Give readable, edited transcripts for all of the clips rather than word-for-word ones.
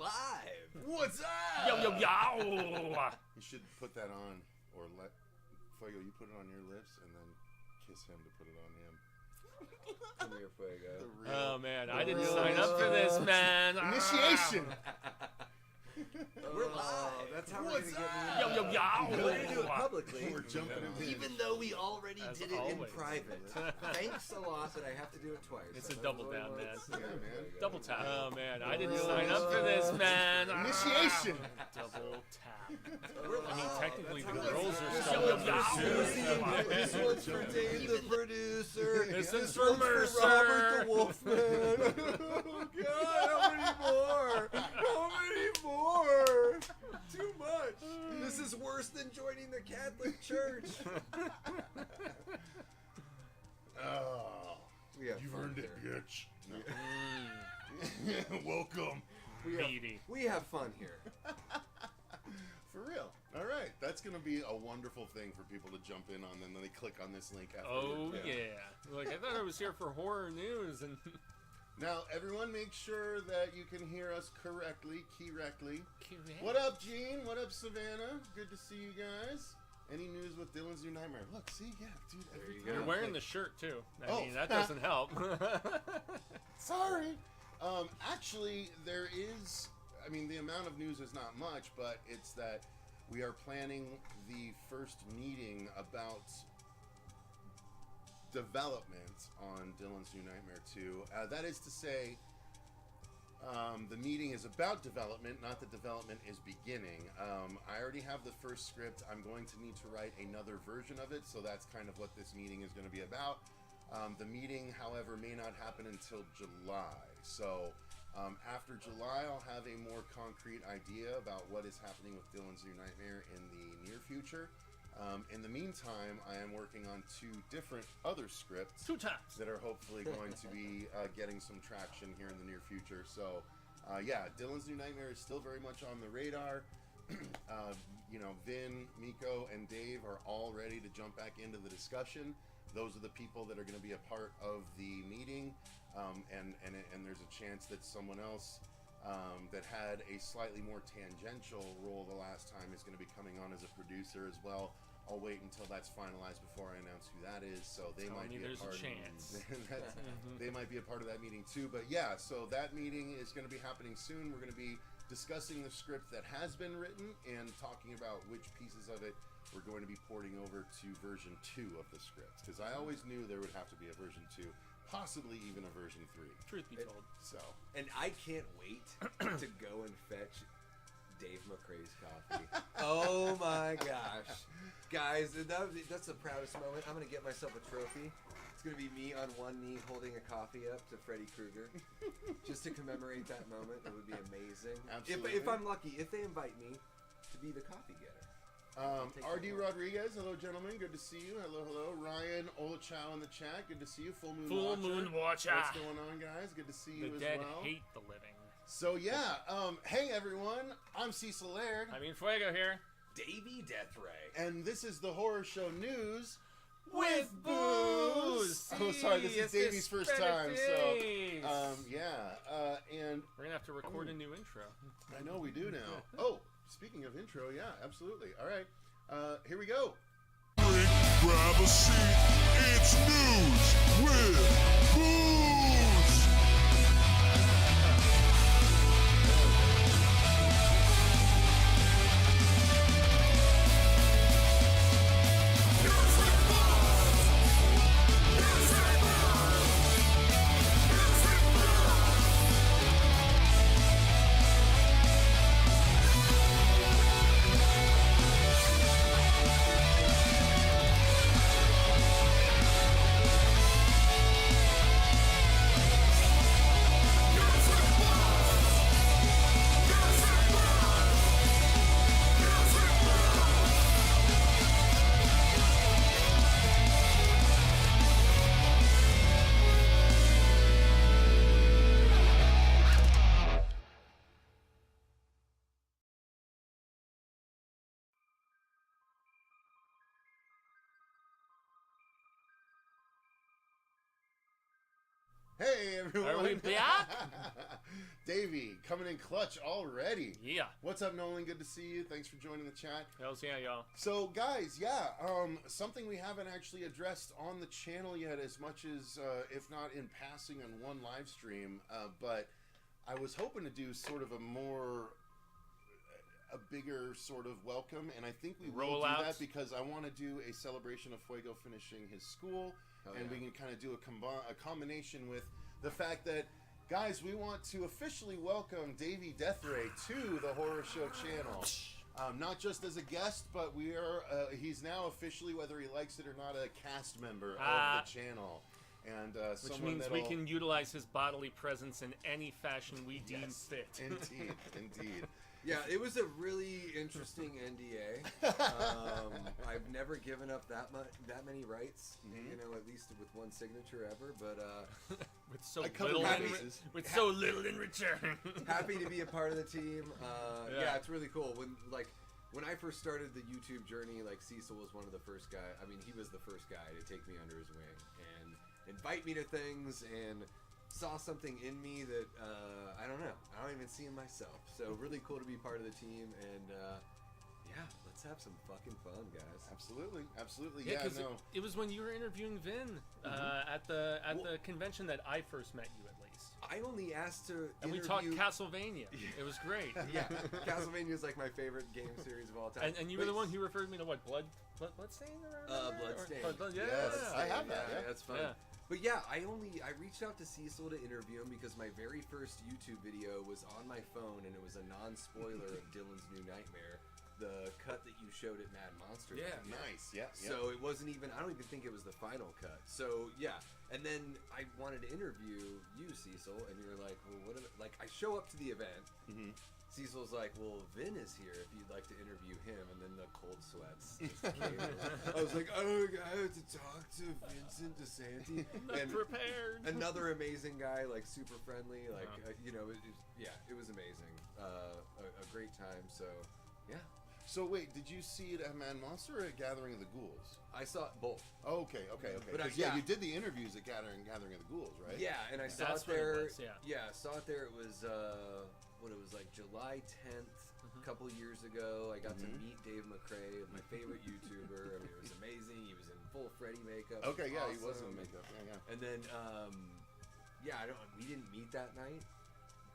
live. What's up? Yo, yo, yo! You should put that on, or let Fuego, you put it on your lips, and then kiss him to put it on him. Come here, Fuego. Oh, man, I didn't sign up for this, man. Initiation! We're live. That's how we're going to get Yo, yo, yo! We're going to do it publicly. We're jumping in. Even though we already did it in always. private. Thanks a lot that I have to do it twice. It's a double down, man. Yeah, man. Double tap. Oh, man, I didn't sign up for this, man. Initiation! Double tap. We're I mean, live. technically, the That's how girls it are is. still Yo, the yo, producers. This one's for Dave, the producer. This is one's for Mercer. Robert, the Wolfman. Oh, God, how many more? How many more? Too much. This is worse than joining the Catholic Church. Oh, Yeah, you've earned it, here. bitch. No. Welcome. We have fun here. For real. All right. That's going to be a wonderful thing for people to jump in on, and then they click on this link after. Oh, yeah. Like, I thought I was here for horror news, and... Now, everyone make sure that you can hear us correctly. What up, Gene? What up, Savannah? Good to see you guys. Any news with Dylan's New Nightmare? Look, see, yeah, dude. Every time. You're wearing the shirt, too. I Oh. mean, that doesn't help. Sorry. Actually, there is, I mean, the amount of news is not much, but it's that we are planning the first meeting about development on Dylan's New Nightmare 2. That is to say, the meeting is about development, not that development is beginning. I already have the first script. I'm going to need to write another version of it, so that's kind of what this meeting is going to be about. The meeting, however, may not happen until July. So after July, I'll have a more concrete idea about what is happening with Dylan's New Nightmare in the near future. In the meantime, I am working on 2 different other scripts 2 times that are hopefully going to be getting some traction here in the near future. So, yeah, Dylan's New Nightmare is still very much on the radar. You know, Vin, Miko, and Dave are all ready to jump back into the discussion. Those are the people that are going to be a part of the meeting, and there's a chance that someone else that had a slightly more tangential role the last time is going to be coming on as a producer as well. I'll wait until that's finalized before I announce who that is. So they might be a part. They might be a part of that meeting too. But yeah, so that meeting is going to be happening soon. We're going to be discussing the script that has been written and talking about which pieces of it we're going to be porting over to version 2 of the script. Because I always knew there would have to be a version 2. Possibly even a version 3. Truth be told. So, And I can't wait to go and fetch Dave McRae's coffee. Oh my gosh. Guys, that's the proudest moment. I'm going to get myself a trophy. It's going to be me on one knee holding a coffee up to Freddy Krueger. Just to commemorate that moment. It would be amazing. Absolutely. If I'm lucky, if they invite me to be the coffee getter. RD Rodriguez, hello gentlemen, good to see you. Hello. Ryan Olachow in the chat, good to see you. Full Moon Watcher. What's going on, guys? Good to see you The as dead well. hate the living. So yeah, hey everyone, I'm Cecil Laird. I mean, Fuego here. Davey Deathray. And this is the Horror Show News With booze. Oh, sorry, this is Davey's first time, so and we're gonna have to record a new intro. I know we do now. Oh, speaking of intro, yeah, absolutely. All right, here we go. Grab a seat, it's news with booze. Hey everyone! Are we back? Davey, coming in clutch already. Yeah. What's up, Nolan? Good to see you. Thanks for joining the chat. Hells yeah, y'all. So, guys, something we haven't actually addressed on the channel yet as much as, if not in passing on one live stream, but I was hoping to do sort of a bigger sort of welcome, and I think we will do that because I want to do a celebration of Fuego finishing his school, and we can kind of do a combination with the fact that, guys, we want to officially welcome Davey Deathray to the Horror Show channel. Not just as a guest, but he's now officially, whether he likes it or not, a cast member of the channel. And which means we can utilize his bodily presence in any fashion we deem fit. Indeed. Yeah, it was a really interesting NDA. I've never given up that many rights, at least with one signature ever. But with so little in return. Happy to be a part of the team. Yeah, it's really cool. When I first started the YouTube journey, Cecil was one of the first guys. I mean, he was the first guy to take me under his wing and invite me to things and saw something in me that I don't know. I don't even see in myself. So really cool to be part of the team, and let's have some fucking fun, guys. Absolutely. Yeah, because it was when you were interviewing Vin at the convention that I first met you, at least. I only asked to and we talked Castlevania. It was great. Yeah, Castlevania is my favorite game series of all time. And you were the one who referred me to what, Bloodstain? Bloodstain. Yes, I have that. Yeah, that's fun. Yeah. But yeah, I reached out to Cecil to interview him because my very first YouTube video was on my phone, and it was a non-spoiler of Dylan's New Nightmare, the cut that you showed at Mad Monsters. Yeah, nice. Yeah. So it wasn't even, I don't even think it was the final cut. So yeah, and then I wanted to interview you, Cecil, and you're like, well, I show up to the event. Mm-hmm. Cecil's like, well, Vin is here if you'd like to interview him, and then the cold sweats just came. I was like, oh, I have to talk to Vincent DeSanti. And prepared. Another amazing guy, super friendly, it was amazing. A great time, so, yeah. So wait, did you see it at Mad Monster or at Gathering of the Ghouls? I saw both. Oh, okay. But you did the interviews at Gathering of the Ghouls, right? Yeah, and I saw it there. I saw it there. It was July 10th, a couple years ago. I got to meet Dave McRae, my favorite YouTuber. I mean, it was amazing. He was in full Freddy makeup. Okay, yeah, awesome. He was in makeup. Yeah. And then, we didn't meet that night,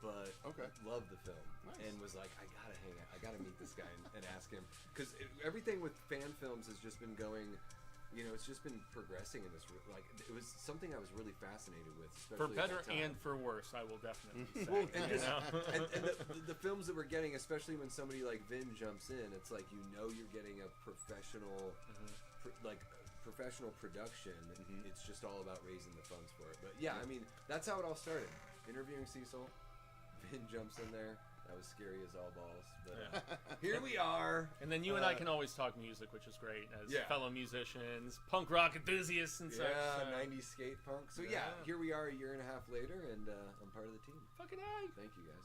but loved the film. Nice. And was like, I gotta hang out. I gotta meet this guy and ask him, because everything with fan films has just been going. It's just been progressing in this. It was something I was really fascinated with, especially for better and for worse. I will definitely say. And the films that we're getting, especially when somebody like Vin jumps in, it's like you're getting a professional, professional production. It's just all about raising the funds for it. But yeah, I mean, that's how it all started. Interviewing Cecil, Vin jumps in there. That was scary as all balls, but here we are. And then you and I can always talk music, which is great, as fellow musicians, punk rock enthusiasts, and such. Yeah, 90s skate punk. So here we are a year and a half later, and I'm part of the team. Fucking A. Thank you, guys.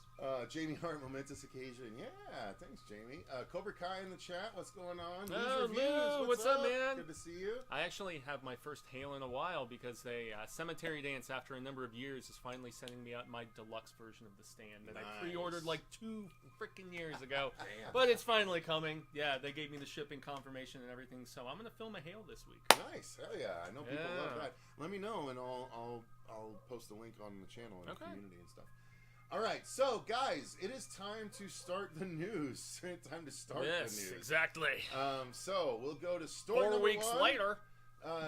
Jamie Hart, momentous occasion. Yeah, thanks, Jamie. Cobra Kai in the chat. What's going on? Oh, Lou, what's up, man? Good to see you. I actually have my first hail in a while because Cemetery Dance, after a number of years, is finally sending me out my deluxe version of the stand that I pre-ordered 2 freaking years ago. Damn. But it's finally coming. Yeah, they gave me the shipping confirmation and everything, so I'm gonna film a hail this week. Nice, hell yeah! I know people love that. Let me know, and I'll post the link on the channel and the community and stuff. All right, so guys, it is time to start the news. Time to start the news. Yes, exactly. So we'll go to story 4 weeks later.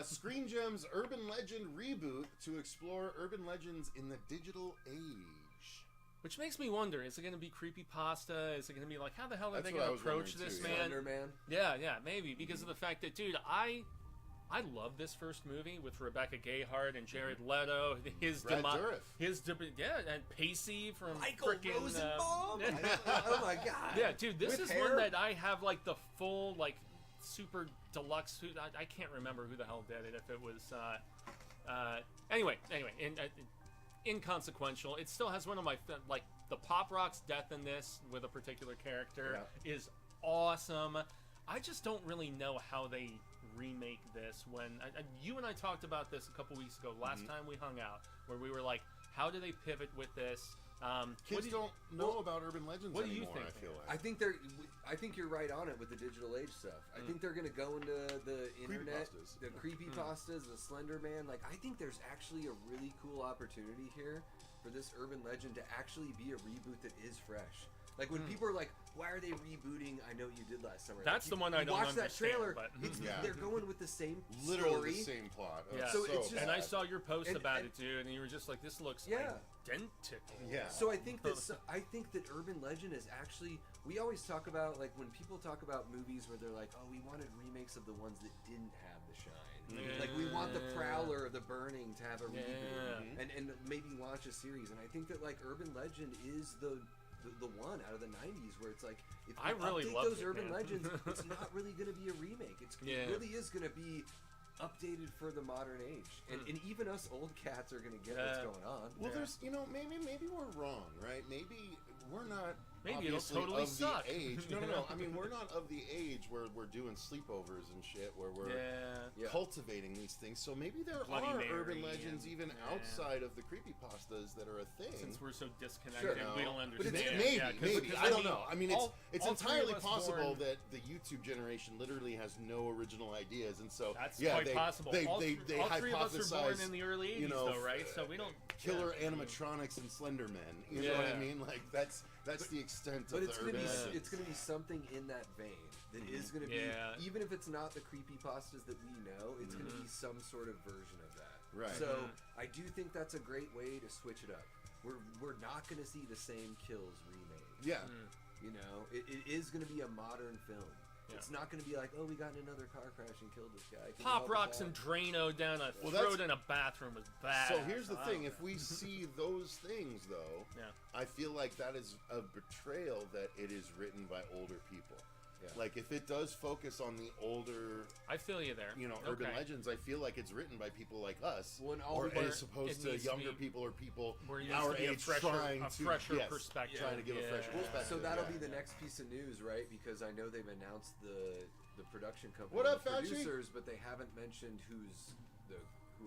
Screen Gems Urban Legend Reboot to explore urban legends in the digital age. Which makes me wonder, is it going to be creepypasta? Is it going to be how the hell are they going to approach this, man? Slenderman? Yeah, maybe. Because of the fact that, dude, I love this first movie with Rebecca Gayheart and Jared Leto. And Pacey from Michael Rosenbaum? Oh my god. Yeah, dude, this is one that I have, the full, super deluxe. I can't remember who the hell did it, if it was, anyway, inconsequential. It still has one of my the Pop Rock's death in this with a particular character is awesome. I just don't really know how they remake this. When you and I talked about this a couple weeks ago, last time we hung out, where we were like, how do they pivot with this? Kids don't know about urban legends what do you anymore. think, I feel like. I think you're right on it with the digital age stuff. I think they're gonna go into the internet, Creepypastas. the creepypastas, the Slender Man. Like, I think there's actually a really cool opportunity here for this urban legend to actually be a reboot that is fresh. Like, when people are like, why are they rebooting I Know What You Did Last Summer? That's like, the one I don't watch that understand, trailer. but- They're going with the same Literally story. the same plot. Yeah. So it's just- and I saw your post and- about and- it, dude, and you were just like, "This looks Yeah. identical." Yeah. So I think that urban legend is actually, we always talk about, like, when people talk about movies where they're like, oh, we wanted remakes of the ones that didn't have the shine. Yeah. Like, we want the Prowler or the Burning to have a reboot Yeah. and maybe launch a series. And I think that, like, urban legend is the one out of the 90s where it's like, if you I really update loved those it, urban man. legends, it's not really going to be a remake. It really is going to be updated for the modern age, and even us old cats are going to get what's going on. Well, there's, maybe we're wrong, right? Maybe we're not. Maybe it'll obviously totally of suck. the age. No. I mean, we're not of the age where we're doing sleepovers and shit, where we're Yeah. cultivating these things. So maybe there Bloody are Mary urban legends and- even yeah. outside of the creepypastas that are a thing. Since we're so disconnected, Sure. we don't But understand. it's, maybe, Yeah, 'cause- maybe. because I don't know. I mean, it's all three entirely of us possible born- that the YouTube generation literally has no original ideas, and so That's yeah, quite they, possible. They, all they, they all three of us were born hypothesize, in the early 80s, you know, though, right? So we don't... killer yeah. animatronics and Slender Men. You know what I Yeah. mean? Like that's the extent But of it's the gonna urban be legends. it's gonna be something in that vein that is gonna be, Yeah. even if it's not the creepypastas that we know, it's gonna be some sort of version of that. Right. So I do think that's a great way to switch it up. We're not gonna see the same kills remade. Yeah. You know, it is gonna be a modern film. Yeah. It's not gonna be like, oh, we got in another car crash and killed this guy. Can you Pop help us rocks out? and Drano down a Well, throat that's- in a bathroom was bad. So here's the thing: if we see those things, though, Yeah. I feel like that is a betrayal that it is written by older people. Yeah. Like if it does focus on the older, I feel you there. urban Okay. legends, I feel like it's written by people like us, Well, and all or we were- as opposed it to needs to younger be- people or people Where it needs our to be age a trying fresher yes, perspective. trying to give a fresher Yeah. perspective. So that'll yeah. be the next piece of news, right? Because I know they've announced the production company, What up, the Fauci? producers, but they haven't mentioned who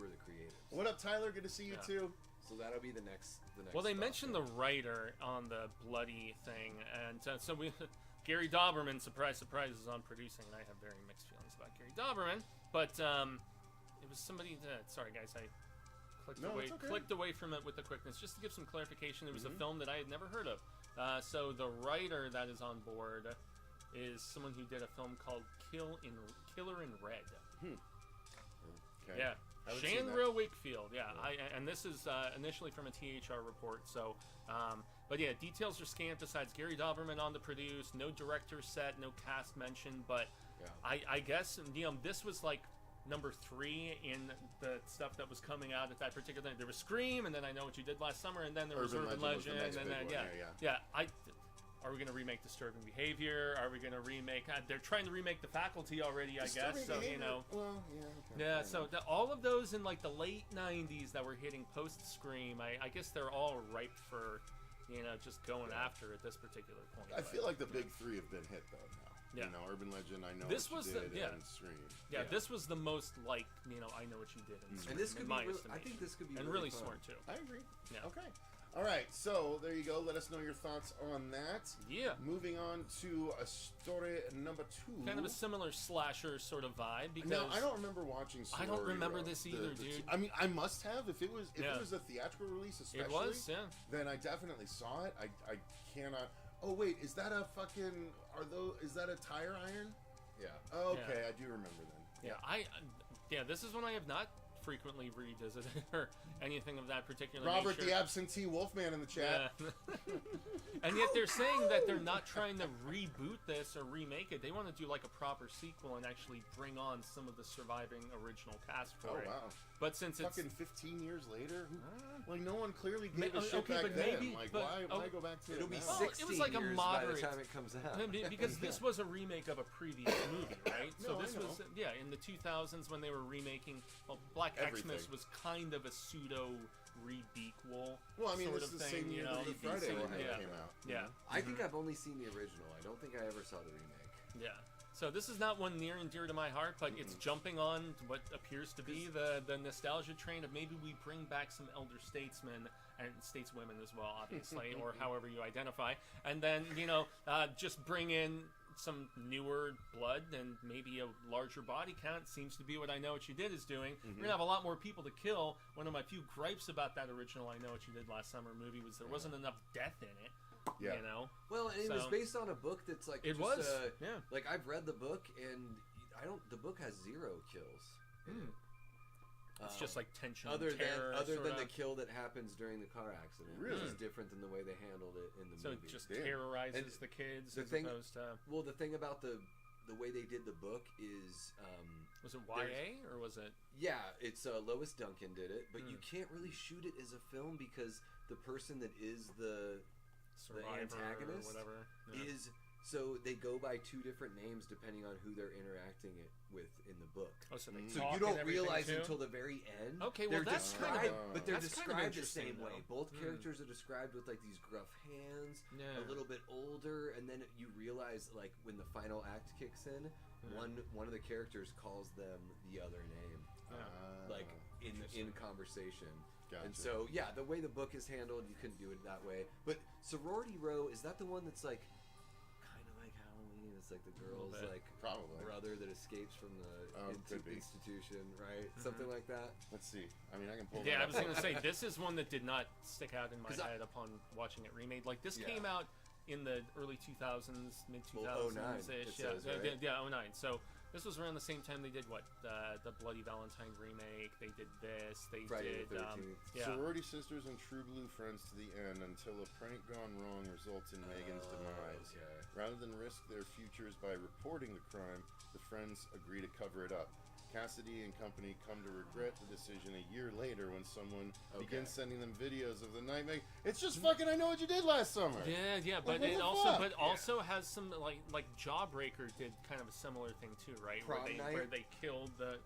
are the creators. What up, Tyler? Good to see you Yeah. too. So that'll be the next. Well, they stop mentioned there. the writer on the bloody thing, and so we, Gary Dauberman, surprise, surprise, is on producing, and I have very mixed feelings about Gary Dauberman. But it was somebody that, sorry guys, I It's okay. clicked away from it with the quickness. Just to give some clarification, it was a Mm-hmm. film that I had never heard of. So the writer that is on board is someone who did a film called Killer in Red. Okay. Yeah. Haven't seen that. Shandra Wakefield, yeah. And this is initially from a THR report, so, but yeah, details are scant besides Gary Dauberman on the produce, no director set, no cast mentioned, but Yeah. I guess, this was like number 3 in the stuff that was coming out at that particular time. There was Scream, and then I Know What You Did Last Summer, and then there was Urban Urban Legend was the Legend, next and then, big one, yeah. Are we going to remake Disturbing Behavior? Are we going to remake... they're trying to remake The Faculty already, I guess. Disturbing So, behavior. Well, yeah. Okay. Yeah, so all of those in like the late 90s that were hitting post-Scream, I guess they're all ripe for, just going after at this particular point. I feel like the big 3 have been hit though now. Yeah. Urban Legend, I Know This What You was Did, the- yeah. and Scream. Yeah, this was the most like, I Know What You Did. And this could in my be. I estimation. think this could be. And really really fun. smart too. I agree. Yeah. Okay. All right. So there you go. Let us know your thoughts on that. Yeah. Moving on to a story number 2. Kind of a similar slasher sort of vibe because Now I don't remember watching. I don't Story, remember though. this either, dude. I mean, I must have. If it was Yeah. a theatrical release, especially, it was, yeah. then I definitely saw it. I cannot. Oh wait, is that a fucking? Is that a tire iron? Yeah. Oh, okay, I do remember then. Yeah, this is one I have not frequently revisited or anything of that particular Robert, nature. the absentee Wolfman in the chat. Yeah. And yet they're saying that they're not trying to reboot this or remake it. They want to do like a proper sequel and actually bring on some of the surviving original cast for Oh it. wow! But since it's Fucking 15 years later, like no one clearly gave a shit okay, back but then. maybe- Like but- why go back to It'll it be now? Well, 16 it was like a years by moderate- the time it comes out. because this was a remake of a previous movie, right? So No, I this know. was in the 2000s when they were remaking. Well, Black Everything. Xmas was kind of a pseudo rebequel. Well, I mean, sort this of is the thing, same year you know? that the Friday So, one yeah. came out. Yeah. I think I've only seen the original. I don't think I ever saw the remake. Yeah. So this is not one near and dear to my heart, but it's jumping on what appears to be the nostalgia train of maybe we bring back some elder statesmen and stateswomen as well, obviously, or however you identify, and then just bring in some newer blood and maybe a larger body count. Seems to be what I Know What You Did is doing. We're gonna have a lot more people to kill. One of my few gripes about that original I Know What You Did Last Summer movie was there wasn't enough death in it. Yeah. You know. Well, and it was based on a book that's like yeah. Like I've read the book and the book has 0 kills. It's just like tension, other terror, than the kill that happens during the car accident, Really? which is different than the way they handled it in the so movie. it just terrorizes the kids as opposed to. Well, the thing about the way they did the book is Was it YA or was it? Yeah, it's Lois Duncan did it, but you can't really shoot it as a film because the person that is the antagonist or whatever is. So they go by 2 different names depending on who they're interacting it with in the book. Oh, so they So talk you don't and everything realize too? until the very end. Okay, well they're that's kind described, of but they're that's kind of described the interesting, same way. though. Both characters are described with like these gruff hands, Yeah. a little bit older, and then you realize like when the final act kicks in, one of the characters calls them the other name, like in conversation. Gotcha. And so yeah, the way the book is handled, you couldn't do it that way. But Sorority Row, is that the one that's like kind of like Halloween? It's like the girl's like Probably. brother that escapes from the could be. institution, right? Something like that. Let's see. I mean, I can pull. Yeah, I that was up. gonna say this is one that did not stick out in my head upon watching it remade. Like this came out in the early 2000s, mid 2000s ish. Yeah, 09. So this was around the same time they did the Bloody Valentine remake. They did this. They Friday did the 13th. Sorority sisters and true blue friends to the end until a prank gone wrong results in Megan's demise. Okay. Rather than risk their futures by reporting the crime, the friends agree to cover it up. Cassidy and company come to regret the decision a year later when someone begins sending them videos of the nightmare. It's just fucking I Know What You Did Last summer. Yeah, but Like, it what the also has some like Jawbreaker did kind of a similar thing too, right? Where they killed the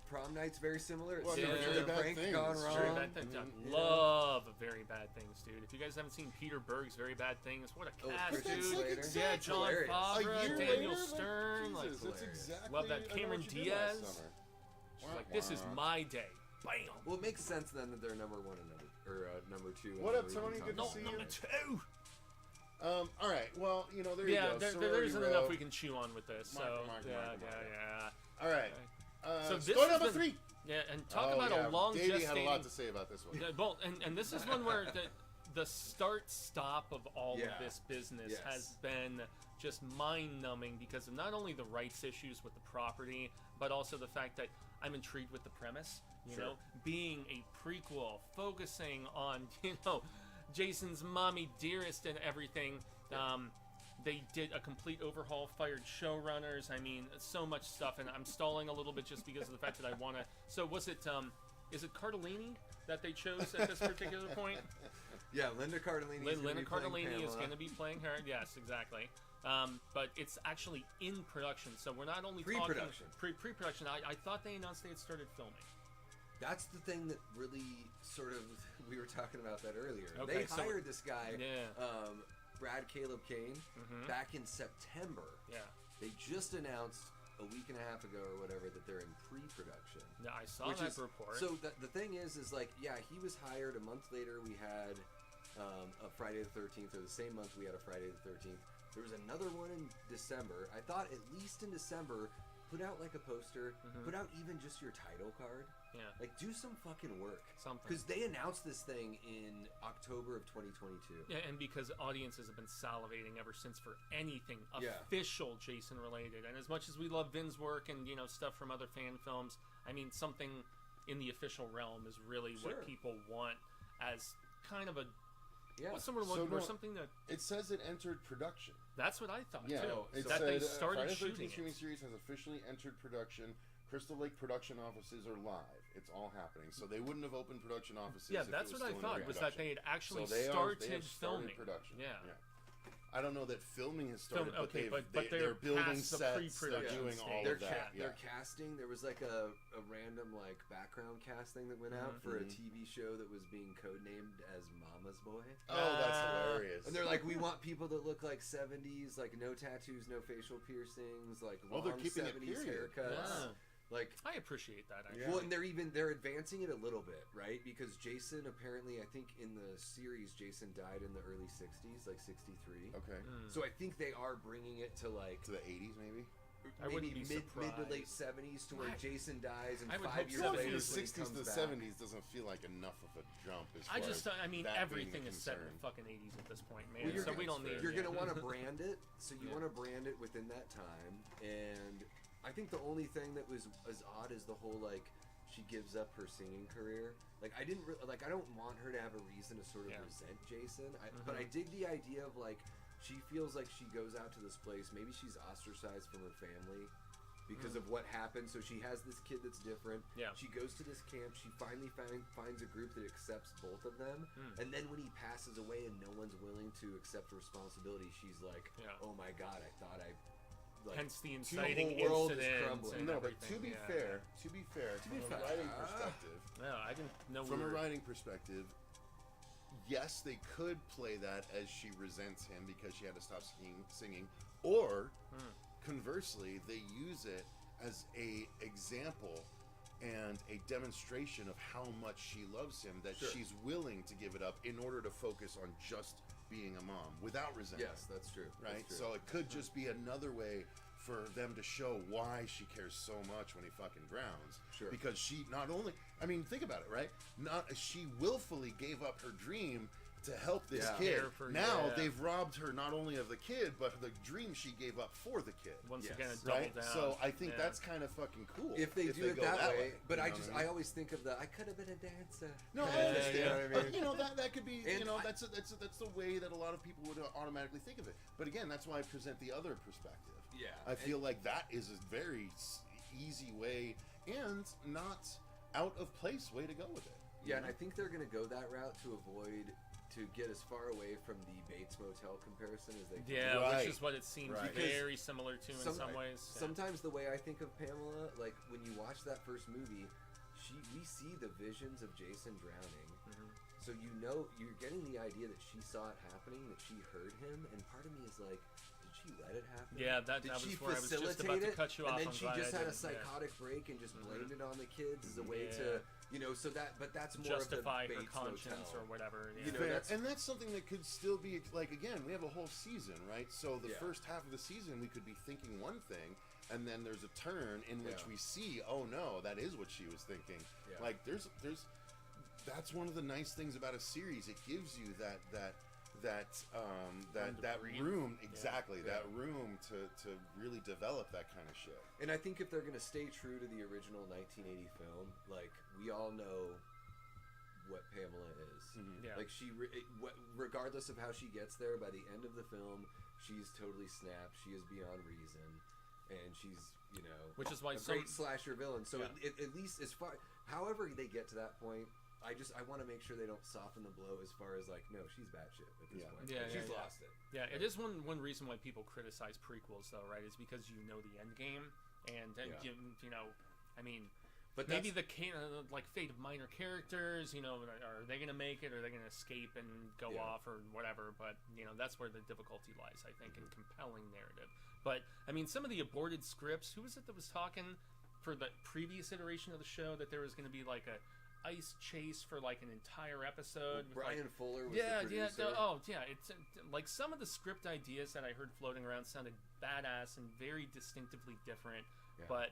Prom Night's very similar. Well, It's Very Bad prank Things. gone wrong. Very Bad Things. Love Very Bad Things, dude. If you guys haven't seen Peter Berg's Very Bad Things, what a cast, dude. Yeah, John hilarious. Favreau, Daniel Stern, Jesus, like that's exactly love that. I Know Cameron What You Did Last Diaz. summer. She's like, this is my day. Bam. Well, it makes sense then that they're number 1 and number 2. What up, Tony? Good to see you. Number 2. All right. Well, there you go. There isn't Sorority enough Row. we can chew on with this. So yeah. All right. So this story has number been- 3. Yeah, and talk about a long Davey gestating. had a lot to say about this one. Yeah, well, and this is one where the start-stop of all of this business has been just mind-numbing because of not only the rights issues with the property, but also the fact that I'm intrigued with the premise. You know, being a prequel, focusing on Jason's mommy dearest and everything. They did a complete overhaul, fired showrunners. I mean, so much stuff, and I'm stalling a little bit just because of the fact that I want to. So was it? Is it Cardellini that they chose at this particular point? Yeah, Linda Cardellini. Linda Cardellini is going to be playing her. Yes, exactly. But it's actually in production, so we're not only Pre-production. talking pre-production. I thought they announced they had started filming. That's the thing that really sort of we were talking about that earlier. Okay, They hired this guy, Yeah. Brad Caleb Kane, back in September. Yeah. They just announced a week and a half ago or whatever that they're in pre-production. Yeah, I saw that report. So the thing is like, yeah, he was hired. A month later, we had a Friday the 13th, or the same month we had a Friday the 13th. There was another one in December. I thought at least in December, put out like a poster, put out even just your title card. Yeah. Like, do some fucking work. Something. Because they announced this thing in October of 2022. Yeah, and because audiences have been salivating ever since for anything official Jason related. And as much as we love Vin's work and stuff from other fan films, I mean, something in the official realm is really what people want as kind of a what's the word looking for? Something that it says it entered production. That's what I thought Yeah, too. it That said, they started Friday the shooting 13th streaming series has officially entered production. Crystal Lake production offices are live. It's all happening. So they wouldn't have opened production offices. Yeah, if that's it was what I still in thought was that pre-production. they had actually So they started have filming production. Yeah. I don't know that filming has started, okay, but but they're building past the sets. They're pre-production doing stage. all They're of that. they're casting. There was like a random like background casting that went out for a TV show that was being codenamed as Mama's Boy. Oh, that's hilarious. And they're like, we want people that look like 70s, like no tattoos, no facial piercings, like long they're keeping 70s it period. haircuts. Yeah. Like, I appreciate that. Actually. Yeah. well, and they're advancing it a little bit, right? Because Jason apparently, I think in the series, Jason died in the early 60s, like 63. Okay. So I think they are bringing it to like To the 80s, maybe? I wouldn't maybe be mid to late surprised. 70s to where Jason dies and I would 5 hope years so. later From the when he 60s to comes the back. 70s doesn't feel like enough of a jump as far as I mean, that everything being a is set in concern. the fucking 80s at this point, man. Well, you're so gonna- we don't need. You're yeah. going to want to brand it, so you Yeah. want to brand it within that time. And I think the only thing that was as odd as the whole like she gives up her singing career. Like I didn't like I don't want her to have a reason to sort of resent Jason. But I dig the idea of like she feels like she goes out to this place. Maybe she's ostracized from her family because of what happened. So she has this kid that's different. Yeah. She goes to this camp. She finally finds a group that accepts both of them. And then when he passes away and no one's willing to accept responsibility, she's like, "Oh my God, I thought I." Like, Hence the the inciting whole world is incident. crumbling. and No, but everything, to be yeah. fair, from a writing perspective, No, I didn't know. from we a were, writing perspective, yes, they could play that as she resents him because she had to stop singing, or conversely, they use it as a example and a demonstration of how much she loves him, that she's willing to give it up in order to focus on just being a mom without resentment. Yes, that's true. Right? That's true. So it could just be another way for them to show why she cares so much when he fucking drowns. Sure. Because she not only, I mean, think about it, right? She willfully gave up her dream to help this kid. Care for- Now yeah. they've robbed her not only of the kid, but the dream she gave up for the kid. Once Yes. again, a double Right? down. So I think Yeah. that's kind of fucking cool. If they do it go that way, but you I know just what I always think of I could have been a dancer. No, I Yeah, understand. yeah, you know what I But mean? you know that could be And that's the way that a lot of people would automatically think of it. But again, that's why I present the other perspective. Yeah, I feel like that is a very easy way and not out of place way to go with it. Yeah, and I think they're going to go that route to get as far away from the Bates Motel comparison as they can. Yeah, Right. which is what it seems Right. very similar to in some ways. Yeah. Sometimes the way I think of Pamela, like when you watch that first movie, we see the visions of Jason drowning. So you're getting the idea that she saw it happening, that she heard him, and part of me is like, did she let it happen? Yeah, that Did was she where I was just facilitate about to it, cut you and off. then I'm she glad just I had a didn't, yeah. psychotic break and just blamed it on the kids as a way Yeah. to, so but that's more justify of the her Bates conscience Motel. or whatever. Yeah. You know, Fair. And that's something that could still be like, again, we have a whole season, right? So the Yeah. first half of the season we could be thinking one thing, and then there's a turn in which Yeah. we see, oh no, that is what she was thinking. Yeah. Like there's that's one of the nice things about a series. It gives you that breathe. room, exactly, Yeah. that room to really develop that kind of shit. And I think if they're going to stay true to the original 1980 film, like we all know what Pamela is. Yeah. Like regardless of how she gets there, by the end of the film, she's totally snapped. She is beyond reason, and she's Which is why a some- great slasher villain. So Yeah. at least as far, however they get to that point, I want to make sure they don't soften the blow as far as like, no, she's batshit at this point. Yeah, Like, yeah, she's yeah. lost it. Yeah, it is one reason why people criticize prequels, though, right? Is because you know the end game, and I mean, But maybe that's- the fate of minor characters. Are they going to make it? Are they going to escape and go Yeah. off or whatever? But that's where the difficulty lies, I think, in compelling narrative. But I mean, some of the aborted scripts. Who was it that was talking for the previous iteration of the show that there was going to be like a ice chase for like an entire episode? with, Brian like, Fuller was yeah, the producer. it's like some of the script ideas that I heard floating around sounded badass and very distinctively different. Yeah. But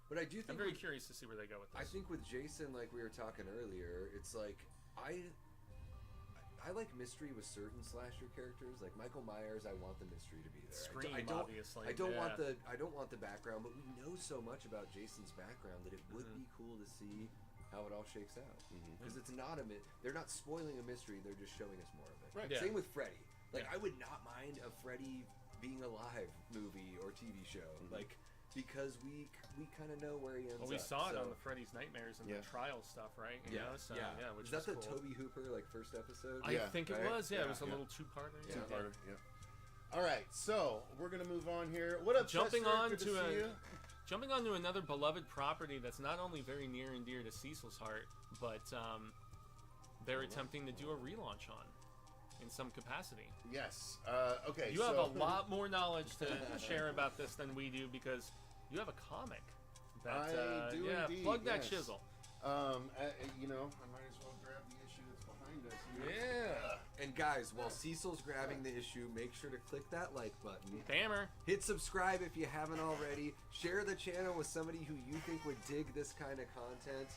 But I do think I'm very curious to see where they go with this. I think with Jason, like we were talking earlier, it's like I like mystery with certain slasher characters. Like Michael Myers, I want the mystery to be there. Scream, I don't, obviously. I don't yeah. want the background, but we know so much about Jason's background that it would be cool to see how it all shakes out. Because it's not they're not spoiling a mystery; they're just showing us more of it. Right. Yeah. Same with Freddy. Like Yeah. I would not mind a Freddy being alive movie or TV show. Like because we kind of know where he ends up. Well, we saw it so. on the Freddy's Nightmares and the trial stuff, right? You know? So, which Is that the cool. Toby Hooper first episode? I think it was. Yeah, it was a Yeah. little two-parter. Yeah. Two-parter. Yeah. All right, so we're gonna move on here. What up, Jumping Chester? on Good to see you. Jumping on to another beloved property that's not only very near and dear to Cecil's heart, but they're attempting to do a relaunch on in some capacity. Yes. Okay. You have a lot more knowledge to share about this than we do because you have a comic. That, I do indeed. Plug that yes. chisel. You know, I might as well grab the issue that's behind us here. Yeah. And guys, while Cecil's grabbing the issue, make sure to click that like button. Bammer. Hit subscribe if you haven't already. Share the channel with somebody who you think would dig this kind of content.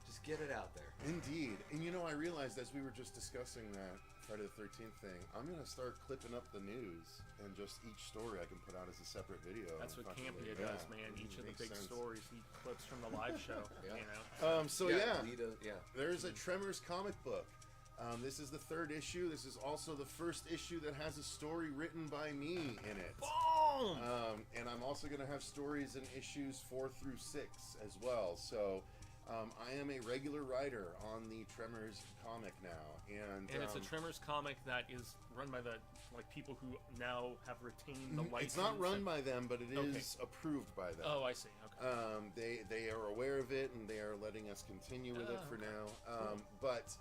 Just get it out there. Indeed. And you know, I realized as we were just discussing that Friday the 13th thing, I'm going to start clipping up the news and just each story I can put out as a separate video. That's what Campia does, man. Each of the big stories he clips from the live show. You know. There's a Tremors comic book. This is the 3rd issue. This is also the first issue that has a story written by me in it. Boom! And I'm also going to have stories in issues 4 through 6 as well. So I am a regular writer on the Tremors comic now, and it's a Tremors comic that is run by the people who now have retained the license. It's not run by them, but it is approved by them. Oh, I see. Okay. They are aware of it, and they are letting us continue with it for now. But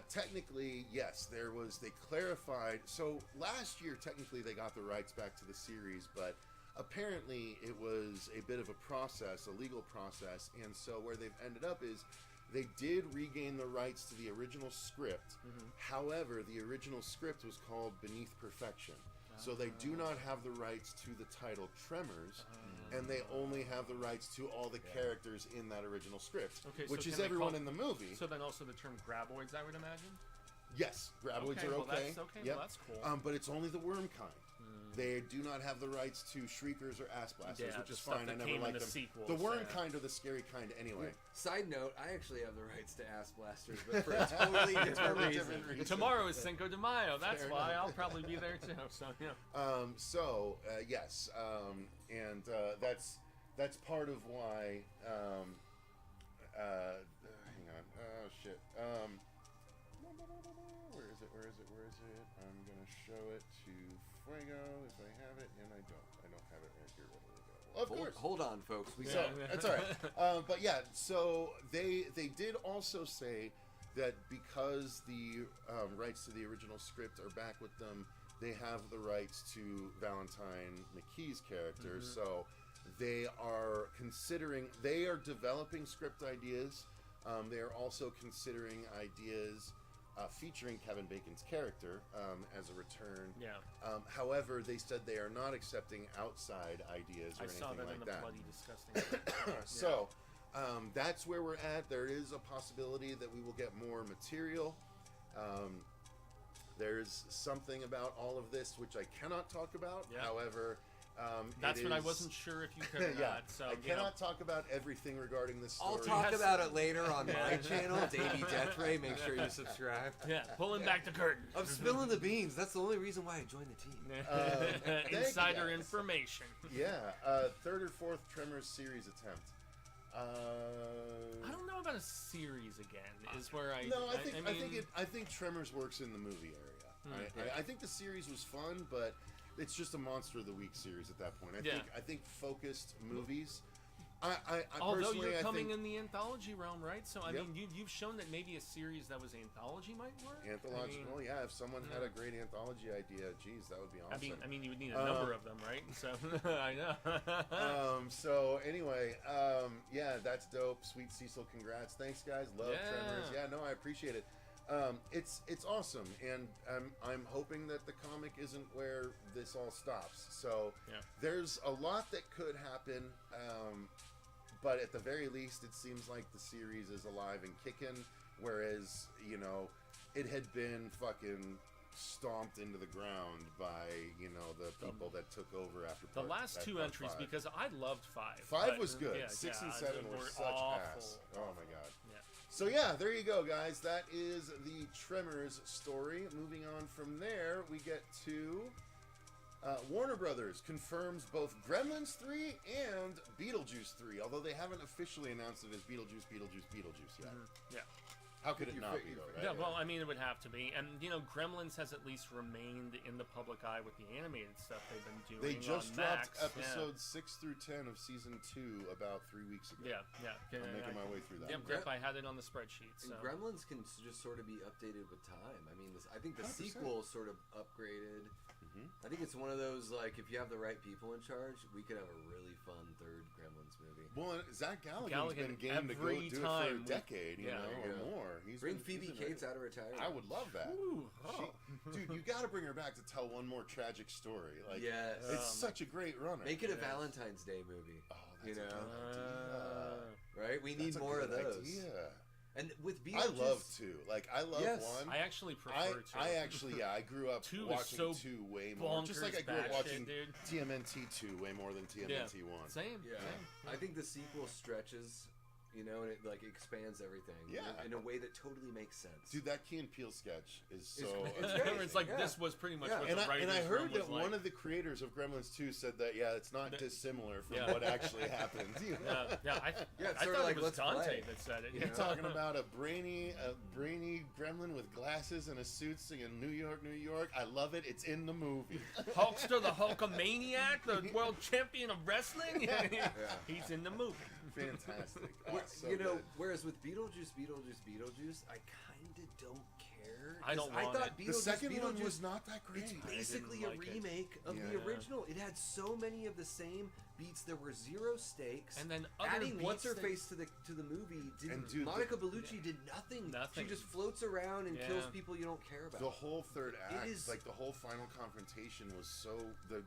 technically, yes, they clarified. So last year, technically, they got the rights back to the series, but apparently it was a bit of a process, a legal process, and so where they've ended up is they did regain the rights to the original script. However, the original script was called Beneath Perfection. So they do not have the rights to the title Tremors, and they only have the rights to all the characters in that original script, which is everyone in the movie. So then also the term graboids, I would imagine? Yes, graboids are okay. Well, that's cool. But it's only the worm kind. They do not have the rights to shriekers or ass blasters, which is fine. I never liked them. Sequels, the worm kind are the scary kind anyway. Side note, I actually have the rights to ass blasters, but for a totally different reason. Tomorrow is Cinco de Mayo. That's why I'll probably be there too. So yeah. Yes, and that's part of why. Hang on. Oh shit. Where is it? I'm gonna show it to Fuego if I have it, and I don't have it right here readily available. Of course. Hold on, folks. That's all right. But yeah, so they did also say that because the rights to the original script are back with them, they have the rights to Valentine McKee's character. So they are developing script ideas. They are also considering ideas featuring Kevin Bacon's character as a return. Yeah. However, they said they are not accepting outside ideas or anything like that. I saw that in the bloody disgusting. So that's where we're at. There is a possibility that we will get more material. There's something about all of this which I cannot talk about. Yeah. However, that's what I wasn't sure if you could or not. So I cannot talk about everything regarding this story. I'll talk about it later on my channel, Davey Deathray. Make sure you subscribe. Yeah, pulling back the curtain. I'm spilling the beans. That's the only reason why I joined the team. Insider information. Yeah, 3rd or 4th Tremors series attempt. I don't know about a series again. Is where I. No, I think Tremors works in the movie area. I think the series was fun, but it's just a Monster of the Week series at that point. I think focused movies. Although you're coming in the anthology realm, right? So I mean, you've shown that maybe a series that was anthology might work. Anthological, yeah. If someone had a great anthology idea, geez, that would be awesome. I mean, you would need a number of them, right? So I know. So anyway, yeah, that's dope. Sweet Cecil, congrats. Thanks, guys. Love Tremors. Yeah, no, I appreciate it. It's awesome, and I'm hoping that the comic isn't where this all stops. So there's a lot that could happen, but at the very least, it seems like the series is alive and kicking. Whereas it had been fucking stomped into the ground by the people that took over after the last two entries 5. Because I loved 5. 5 was good. 6 and 7 were such awful. ass. Oh my god. Yeah. So yeah, there you go, guys. That is the Tremors story. Moving on from there, we get to Warner Brothers confirms both Gremlins 3 and Beetlejuice 3, although they haven't officially announced it as Beetlejuice yet. Yeah. How could it not be, though, right? Yeah, well, I mean, it would have to be. And, Gremlins has at least remained in the public eye with the animated stuff they've been doing. They just on dropped Max. episodes 6 through 10 of season 2 about 3 weeks ago. Yeah. I'm making my way through that. Yep, I had it on the spreadsheet. So. And Gremlins can just sort of be updated with time. I mean, I think the 100%. sequel sort of upgraded. I think it's one of those, like, if you have the right people in charge, we could have a really fun third Gremlins movie. Well, Zach Galligan's been game to go do it for a decade, or more. Bring Phoebe Cates out of retirement. I would love that. Ooh, dude, you got to bring her back to tell one more tragic story. Like, yes. It's such a great runner. Make it a Valentine's Day movie. Oh, that's a good idea. Right? We need more of those. Idea. And with Beetlejuice, I love 2. Like, I love 1. I actually prefer 2. I grew up 2 watching so 2 way more. Just like I grew up watching dude. TMNT 2 way more than TMNT 1. Same. Yeah. I think the sequel stretches, and it like expands everything. Yeah. In a way that totally makes sense. Dude, that Key and Peele sketch is so. It's like this was pretty much what the writers' and I heard that was one like. of the creators of Gremlins 2 said that it's not dissimilar from what actually happened. I it's thought sort of like, it was let's Dante play. that said it. You're talking about a brainy gremlin with glasses and a suit singing New York, New York. I love it. It's in the movie. Hulkster, the Hulkamaniac, the world champion of wrestling. He's in the movie. Fantastic. So good. good. Whereas with Beetlejuice, I kind of don't care. I don't want thought it. The second one Beetlejuice was not that great. It's basically a like it. remake of the original. It had so many of the same beats. There were zero stakes. And then other adding beats what's her that- face to the movie didn't. And dude, Monica Bellucci did nothing. Nothing. She just floats around and Yeah. kills people you don't care about. The whole third act, is- like the whole final confrontation, was so the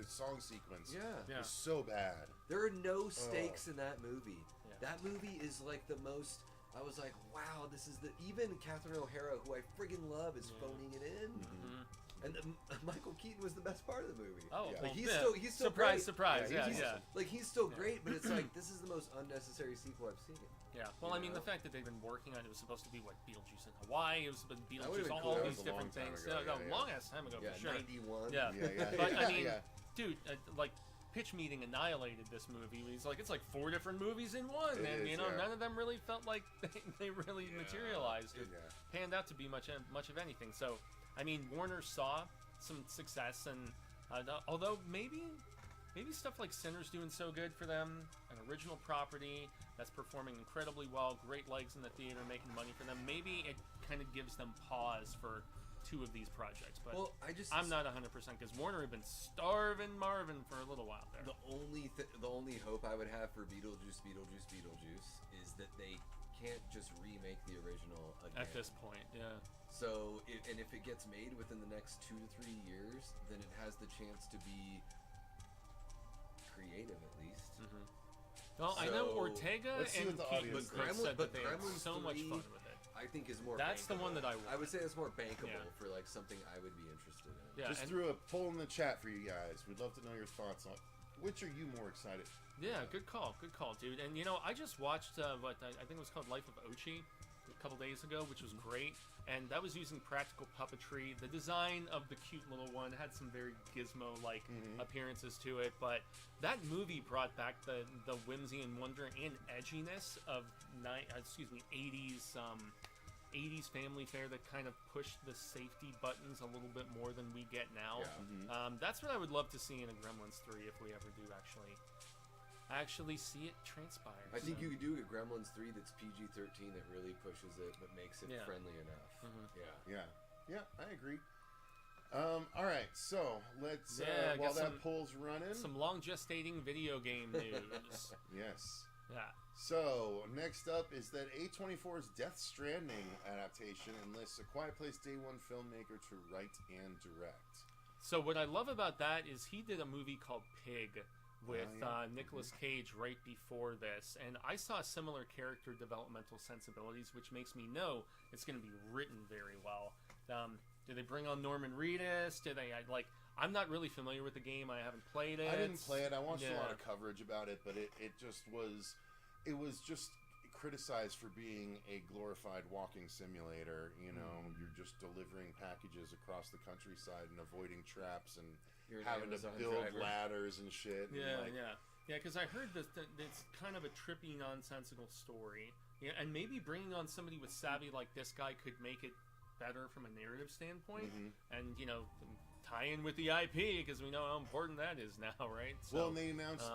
song sequence was so bad. There are no stakes in that movie. Yeah. That movie is like the most. I was like, wow, this is even Catherine O'Hara, who I friggin' love, is phoning it in. And Michael Keaton was the best part of the movie. Oh, like well, he's still surprise, great. surprise. Like he's still great, but it's like this is the most unnecessary sequel I've seen. Yeah. Well, I mean, know? the fact that they've been working on it was supposed to be Beetlejuice in Hawaii. It was Beetlejuice, would've been all cool. these That was a different long time things. ago, A long ass time ago, Yeah, for sure. 91. Yeah. Yeah. But I mean, yeah. dude, like Pitch Meeting annihilated this movie. It's like 4 different movies in one, It and is, none of them really felt like they really materialized or Yeah. panned out to be much of anything. So, I mean, Warner saw some success, and although maybe stuff like Sinner's doing so good for them, an original property that's performing incredibly well, great legs in the theater, making money for them, maybe it kind of gives them pause for 2 of these projects. But I'm not 100% because Warner had been starving Marvin for a little while there. The only hope I would have for Beetlejuice is that they can't just remake the original again. At this point, yeah. So, if it gets made within the next 2 to 3 years, then it has the chance to be creative at least. Well, I know Ortega let's see and what the Keaton audience both thinks. said that they had Gremlins so much 3 fun with it. I think is more. That's the one that I would say it's more bankable Yeah. for like something I would be interested in. Yeah, Just and- threw a poll in the chat for you guys. We'd love to know your thoughts on which are you more excited. Yeah, good call, dude. And I just watched what I think it was called Life of Ochi a couple days ago, which was great, and that was using practical puppetry. The design of the cute little one had some very Gizmo-like appearances to it, but that movie brought back the whimsy and wonder and edginess of 80s family fare that kind of pushed the safety buttons a little bit more than we get now. Yeah. That's what I would love to see in a Gremlins 3 if we ever do actually see it transpire. I think you could do a Gremlins 3 that's PG-13 that really pushes it but makes it friendly enough. Yeah, I agree. All right, so let's while that poll's running. Some long gestating video game news. Yes. Yeah. So, next up is that A24's Death Stranding adaptation enlists a Quiet Place Day 1 filmmaker to write and direct. So what I love about that is he did a movie called Pig with Nicolas Cage right before this, and I saw similar character developmental sensibilities, which makes me know it's going to be written very well. Did they bring on Norman Reedus? I'm not really familiar with the game. I haven't played it. I didn't play it. I watched a lot of coverage about it, but it just was criticized for being a glorified walking simulator. You know, you're just delivering packages across the countryside and avoiding traps and You're an having to Amazon build driver. ladders and shit. Yeah, and like, yeah, because I heard that it's kind of a trippy, nonsensical story. Yeah, and maybe bringing on somebody with savvy like this guy could make it better from a narrative standpoint, and tie in with the IP, because we know how important that is now, right? So, well, and they announced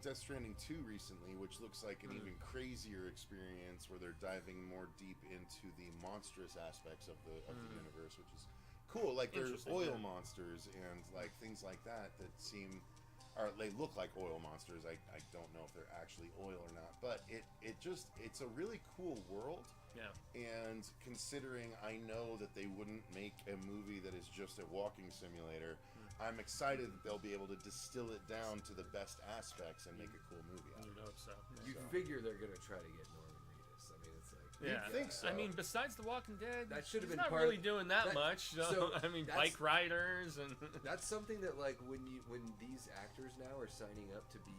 Death Stranding 2 recently, which looks like an even crazier experience where they're diving more deep into the monstrous aspects of the universe, which is cool. Like there's oil monsters and like things like that seem, or they look like oil monsters. I don't know if they're actually oil or not, but it's a really cool world. Yeah. And considering I know that they wouldn't make a movie that is just a walking simulator, I'm excited that they'll be able to distill it down to the best aspects and make a cool movie out of You'd it. hope so. You figure they're gonna try to get Norman Reedus. I mean, it's like Yeah, You'd think so. I mean, besides The Walking Dead, That should have he's been not part really of- doing that much. So, so I mean, that's- bike riders and that's something that like when these actors now are signing up to be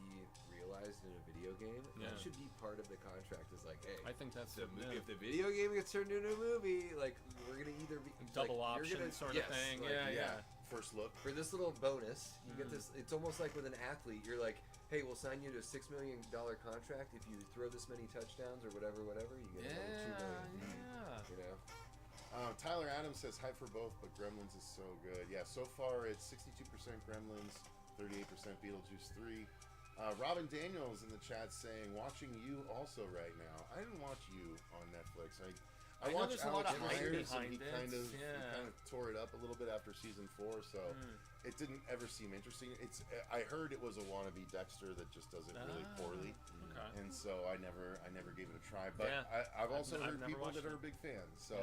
realized in a video game, Yeah. that should be part of the contract. Is like, hey, I think that's if the video game gets turned into a movie, like we're gonna either be double like, option you're gonna, sort yes, of thing. like, Yeah. First look. For this little bonus, you get this. It's almost like with an athlete. You're like, hey, we'll sign you to a $6 million contract if you throw this many touchdowns or whatever. You get another $2 million. Yeah. You know. Tyler Adams says hype for both, but Gremlins is so good. Yeah, so far it's 62% Gremlins, 38% Beetlejuice 3. Robin Daniels in the chat saying, watching You also right now. I didn't watch You on Netflix. I know watched there's a lot Alex of hype Myers, and behind he it. kind of Yeah. tore it up a little bit after season 4, so it didn't ever seem interesting. I heard it was a wannabe Dexter that just does it really poorly, Okay. and so I never gave it a try. But Yeah. I've also I've heard never people watched that are it. big fans. So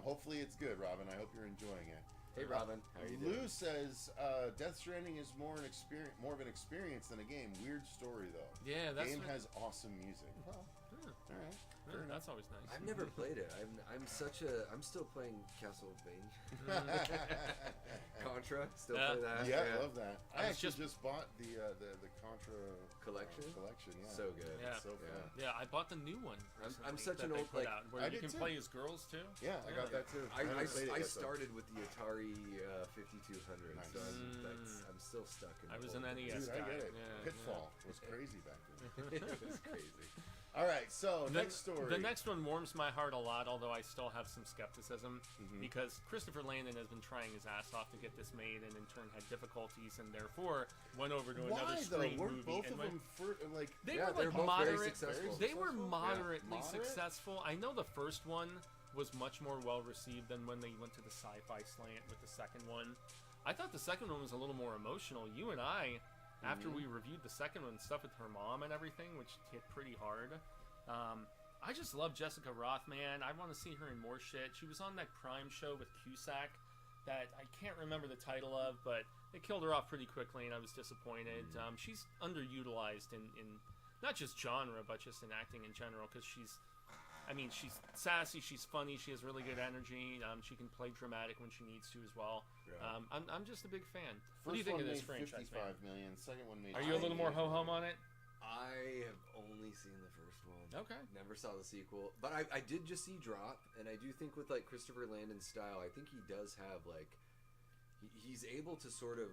hopefully it's good, Robin. I hope you're enjoying it. Hey, Robin. How are you doing? Lou says Death Stranding is more of an experience than a game. Weird story though. Yeah, that's Game what- has awesome music. Well, all right. Fair enough. That's always nice. I've never played it. I'm still playing Castlevania. Contra. Still play that. Yeah, I love that. I was actually just bought the Contra Collection? collection, yeah. So good. Yeah. So fun. Yeah, I bought the new one. I'm recently such that an they old, put like- out, where I you did can too. play as girls too. Yeah, I got that too. I haven't played it I yet, though. started with the Atari 5200, Nice. so I'm still stuck in. I the was old an days. NES Dude, I get it. Yeah, Pitfall was crazy back then. It was crazy. All right, so next story. The next one warms my heart a lot, although I still have some skepticism because Kristopher Landon has been trying his ass off to get this made, and in turn had difficulties, and therefore went over to another Why though? screen Weren't movie. both and of went, them like? they Yeah, were they're like both very moderate. successful. They were Successful? moderately Moderate? successful. I know the first one was much more well received than when they went to the sci-fi slant with the second one. I thought the second one was a little more emotional. You and I, after we reviewed the second one, stuff with her mom and everything, which hit pretty hard. I just love Jessica Roth, man. I want to see her in more shit. She was on that Prime show with Cusack that I can't remember the title of, but they killed her off pretty quickly, and I was disappointed. She's underutilized in not just genre, but just in acting in general, because she's sassy, she's funny, she has really good energy. She can play dramatic when she needs to as well. Yeah. I'm just a big fan. First What do you think one of this made franchise, 55 man? million. Second one made. Are you a little more ho-hum on it? I have only seen the first one. Okay. Never saw the sequel, but I did just see Drop, and I do think with like Kristopher Landon's style, I think he does have like he's able to sort of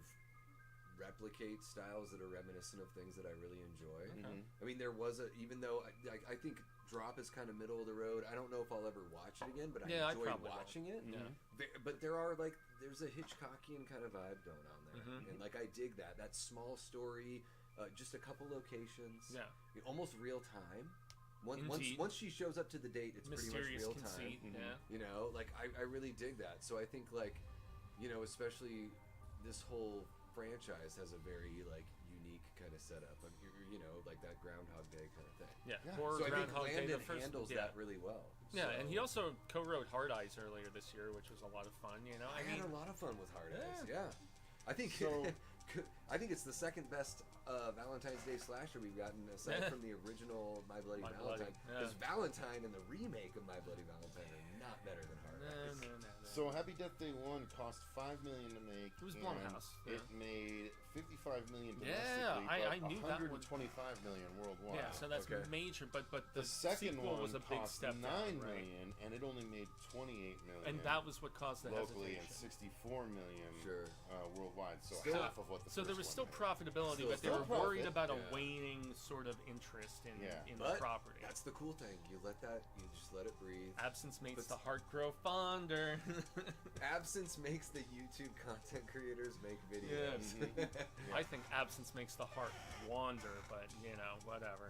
replicate styles that are reminiscent of things that I really enjoy. I mean, there was even though I think Drop is kind of middle of the road. I don't know if I'll ever watch it again, but I Yeah, I enjoyed probably will. watching it. Yeah. But there's a Hitchcockian kind of vibe going on there, and like I dig that small story. Just a couple locations. Yeah. Almost real time. Indeed. Once she shows up to the date, it's Mysterious pretty much real conceit. time. Yeah. You know, like I really dig that. So I think like, you know, especially this whole franchise has a very like unique kind of setup. Like, you know, like that Groundhog Day kind of thing. Yeah. Yeah. Horror So I think Groundhog Day, Landon the first, handles yeah. that really well. Yeah, So- and he also co-wrote Hard Eyes earlier this year, which was a lot of fun. You know, I had a lot of fun with Hard Eyes. Yeah. Yeah. I think So- I think it's the second best Valentine's Day slasher we've gotten aside from the original My Bloody My Bloody, Valentine. yeah. Because Valentine and the remake of My Bloody Valentine are not better than Hard Eyes. No. So Happy Death Day 1 cost $5 million to make. It was and Blumhouse. Yeah. It made $55 million domestically, Yeah, I but knew that one. $125 million worldwide. Yeah, so that's major, but the second sequel one was a big cost step $9 down, million, right? and it only made $28 million. And that was what caused the locally hesitation. and $64 million worldwide. So Still- half of what the So there was first still one profitability, Still but they were profit, worried about a yeah. waning sort of interest in the But property. that's the cool thing. You just let it breathe. Absence makes But- the heart grow fonder. Absence makes the YouTube content creators make videos. Yes. I think absence makes the heart wander, but whatever.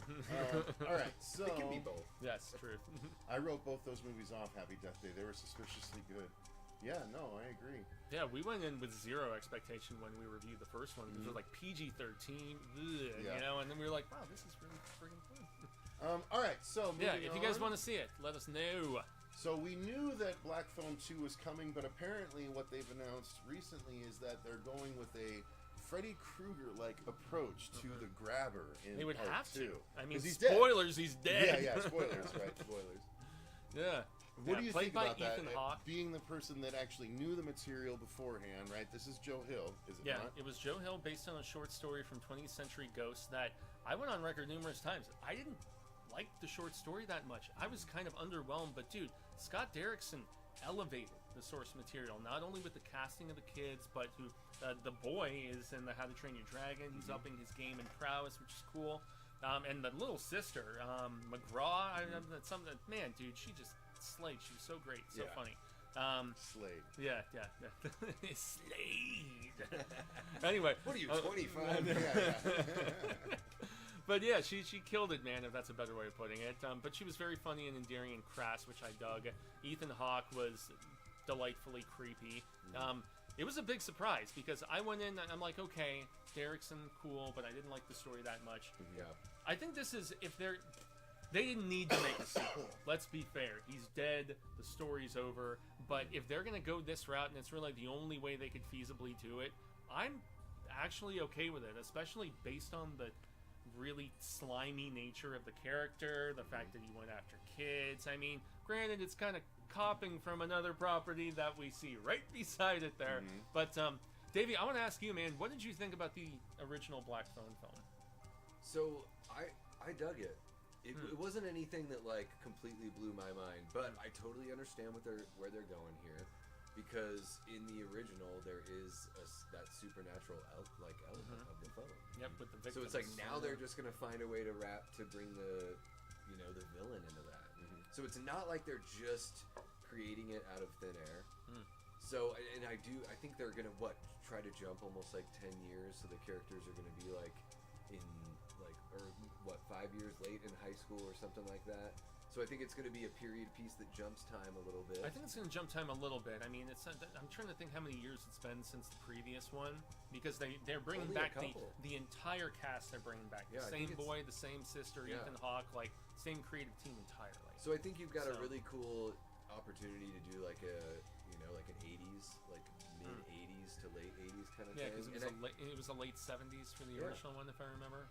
All right, so It can be both. Yes, true. I wrote both those movies off Happy Death Day. They were suspiciously good. Yeah, no, I agree. Yeah, we went in with zero expectation when we reviewed the first one. It was like PG-13, and then we were like, wow, this is really friggin' fun. All right, so Yeah, moving if you guys on. want to see it, let us know. So we knew that Black Phone 2 was coming, but apparently what they've announced recently is that they're going with a Freddy Krueger-like approach to the grabber in They would part have 2. to. I mean, 'Cause he's dead. spoilers, he's dead. Yeah, spoilers, right? Spoilers. Yeah. What do you played think by about that? Ethan Hawke. Being the person that actually knew the material beforehand, right? This is Joe Hill, is it Yeah, not? it was Joe Hill based on a short story from 20th Century Ghosts that I went on record numerous times. I didn't like the short story that much. I was kind of underwhelmed, but dude, Scott Derrickson elevated the source material, not only with the casting of the kids, but who the boy is in the How to Train Your Dragon. He's upping his game in prowess, which is cool. And the little sister, McGraw, man, dude, she just slayed. She was so great, so funny. Slade. Yeah. Slade. Anyway, What are you, 25? but yeah, she killed it, man, if that's a better way of putting it. But she was very funny and endearing and crass, which I dug. Ethan Hawke was delightfully creepy. It was a big surprise because I went in and I'm like, okay, Derrickson, cool, but I didn't like the story that much. Yeah. I think this is, they didn't need to make a sequel. Let's be fair. He's dead. The story's over. But if they're going to go this route, and it's really the only way they could feasibly do it, I'm actually okay with it, especially based on the really slimy nature of the character, the fact that he went after kids. I mean, granted, it's kind of copying from another property that we see right beside it there. But, Davey, I want to ask you, man, what did you think about the original Black Phone film? So, I dug it. It wasn't anything that completely blew my mind, but I totally understand where they're going here, because in the original there is that supernatural element of the phone. Yep, with the victims. So it's like now they're just gonna find a way to bring the the villain into that. So it's not like they're just creating it out of thin air. So and I think they're gonna try to jump almost 10 years, so the characters are gonna be in 5 years late in high school or something like that. So I think it's going to be a period piece that jumps time a little bit. I think it's going to jump time a little bit. I mean, I'm trying to think how many years it's been since the previous one, because they're bringing Only back a couple. the entire cast. They're bringing back the Yeah, I same think boy, the same sister, Ethan Hawke, same creative team entirely. So I think you've got a really cool opportunity to do an 80s, mid 80s to late 80s kind of Yeah, thing. because it was the late 70s for the original one, if I remember.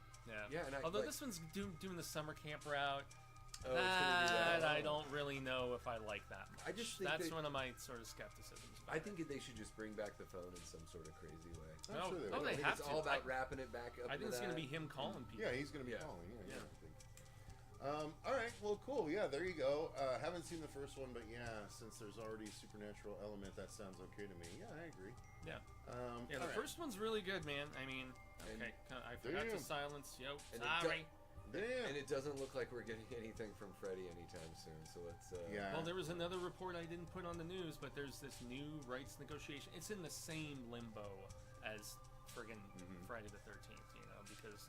Yeah, and although this one's doing the summer camp route. Oh, it's gonna do that. I don't really know if I like that much. I just think that's one of my sort of skepticisms. I think they should just bring back the phone in some sort of crazy way. No, sure they no, will. they I think have it's to. all about wrapping it back up. I think into it's going to that. be him calling people. Yeah, he's going to be Yeah. calling. Yeah, Yeah. I think. All right, well, cool. Yeah, there you go. Haven't seen the first one, but since there's already a supernatural element, that sounds okay to me. Yeah, I agree. Yeah. The The first one's really good, man. I mean, okay, I forgot to Damn. silence. Yo, And sorry. Damn. And it doesn't look like we're getting anything from Freddy anytime soon. So let's. Yeah. Well, there was another report I didn't put on the news, but there's this new rights negotiation. It's in the same limbo as friggin' Friday the 13th, because.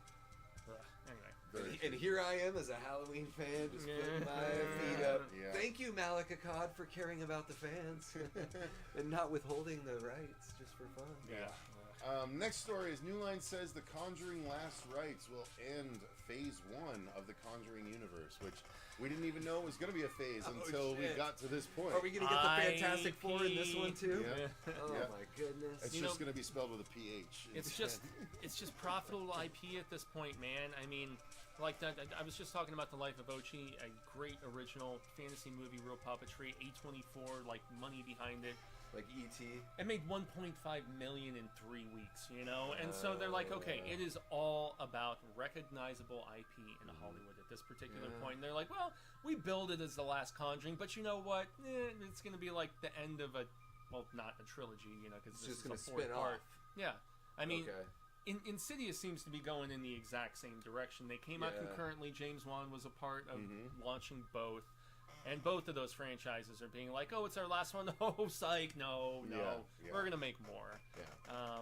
Anyway. And here I am as a Halloween fan, just putting my feet up. Yeah. Thank you, Malika Cod, for caring about the fans and not withholding the rights just for fun. Yeah. Next story is New Line says The Conjuring Last Rites will end Phase 1 of the Conjuring universe, which we didn't even know it was going to be a phase until we shit. got to this point. Are we going to get the Fantastic Four in this one too? Yeah. Oh Yeah. my goodness. It's just going to be spelled with a PH. It's just profitable IP at this point, man. I mean, Like that, I was just talking about The Life of Ochi, a great original fantasy movie, real puppetry, A24, like money behind it. Like E.T. It made 1.5 million in 3 weeks, you know? And so they're like, okay, it is all about recognizable IP in Hollywood at this particular point. And they're like, well, we billed it as The Last Conjuring, but you know what? It's going to be like the end of not a trilogy, you know, because this is a fourth part. Yeah. I mean, Insidious seems to be going in the exact same direction. They came out concurrently. James Wan was a part of launching both. And both of those franchises are being like, oh, it's our last one. Oh, psych. No. We're going to make more. Yeah.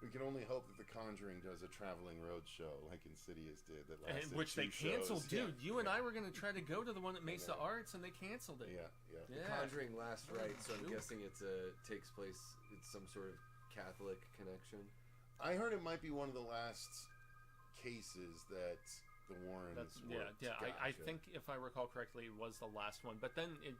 We can only hope that The Conjuring does a traveling road show like Insidious did. That lasted which they 2 canceled. shows. Dude, you and I were going to try to go to the one at Mesa Arts, and they canceled it. Yeah. The Conjuring Last Rite, so I'm guessing it's takes place, it's some sort of Catholic connection. I heard it might be one of the last cases that the Warrens worked. Yeah. I think, if I recall correctly, it was the last one. But then it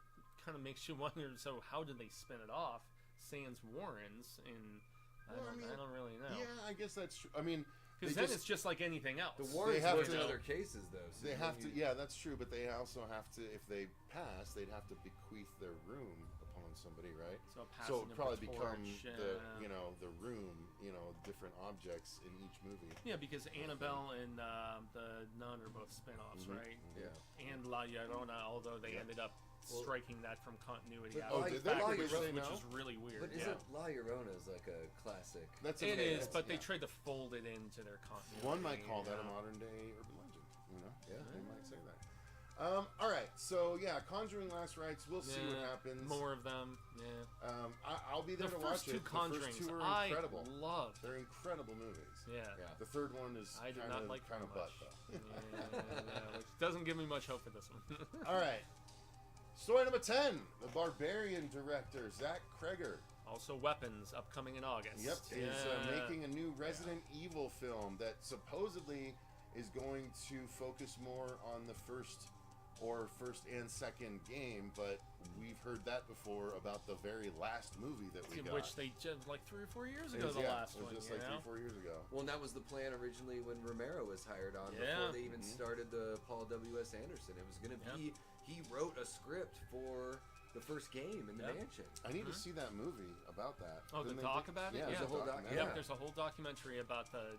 kind of makes you wonder, so how did they spin it off? Sans Warrens, and I don't really know. Yeah, I guess that's true. I mean, because then it's just like anything else. The Warrens worked in other cases, though. So they have to, yeah, that's true. But they also have to, if they pass, they'd have to bequeath their room upon somebody, right? So it would probably become the room, different objects in each movie. Yeah, because Annabelle and the Nun are both spin-offs, right? Yeah. And La Llorona, although they ended up striking that from continuity out. Did they? Which is really weird. But isn't La Llorona is like a classic? It is, but they tried to fold it into their continuity. One might call that a modern day urban legend. Yeah, they might say that. All right, so Conjuring Last Rites. We'll see what happens. More of them. Yeah. I'll be there to watch it. The first two are incredible. They're incredible movies. Yeah. The third one is kind of butt though. Which doesn't give me much hope for this one. All right. Story number 10, the Barbarian director, Zach Kreger. Also Weapons, upcoming in August. Yep, is making a new Resident Evil film that supposedly is going to focus more on the first and second game, but we've heard that before about the very last movie that we got. Which they just, like 3 or 4 years ago, the last one. It was just like 3 or 4 years ago. Well, and that was the plan originally when Romero was hired on, before they even started the Paul W.S. Anderson. It was going to be... He wrote a script for the first game in the mansion. I need to see that movie about that. Oh, the doc about it? Yeah, there's a whole documentary. Yeah, there's a whole documentary about the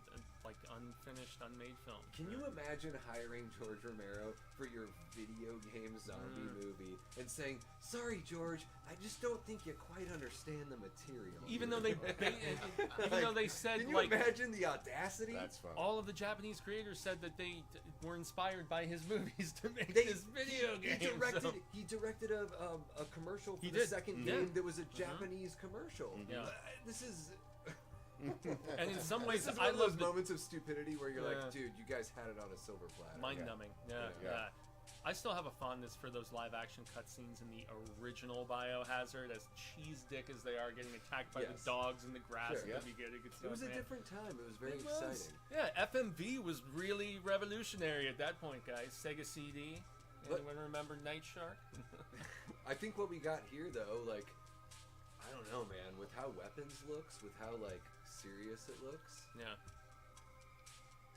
unfinished, unmade film. Can you imagine hiring George Romero for your video game zombie movie and saying, "Sorry, George, I just don't think you quite understand the material." Even though they said, can you imagine the audacity? That's fun. All of the Japanese creators said that they were inspired by his movies to make this video game. He directed a commercial for the second game that was a Japanese commercial. Yeah. This is... And in some ways, I love those moments of stupidity where you're like, dude, you guys had it on a silver platter. Mind-numbing. Yeah. I still have a fondness for those live-action cutscenes in the original Biohazard, as cheese dick as they are, getting attacked by the dogs in the grass at the beginning. It was a different time. It was very exciting. Yeah, FMV was really revolutionary at that point, guys. Sega CD. Anyone remember Night Shark? I think what we got here, though, like, I don't know, man, with how Weapons looks, with how, like, serious it looks. Yeah.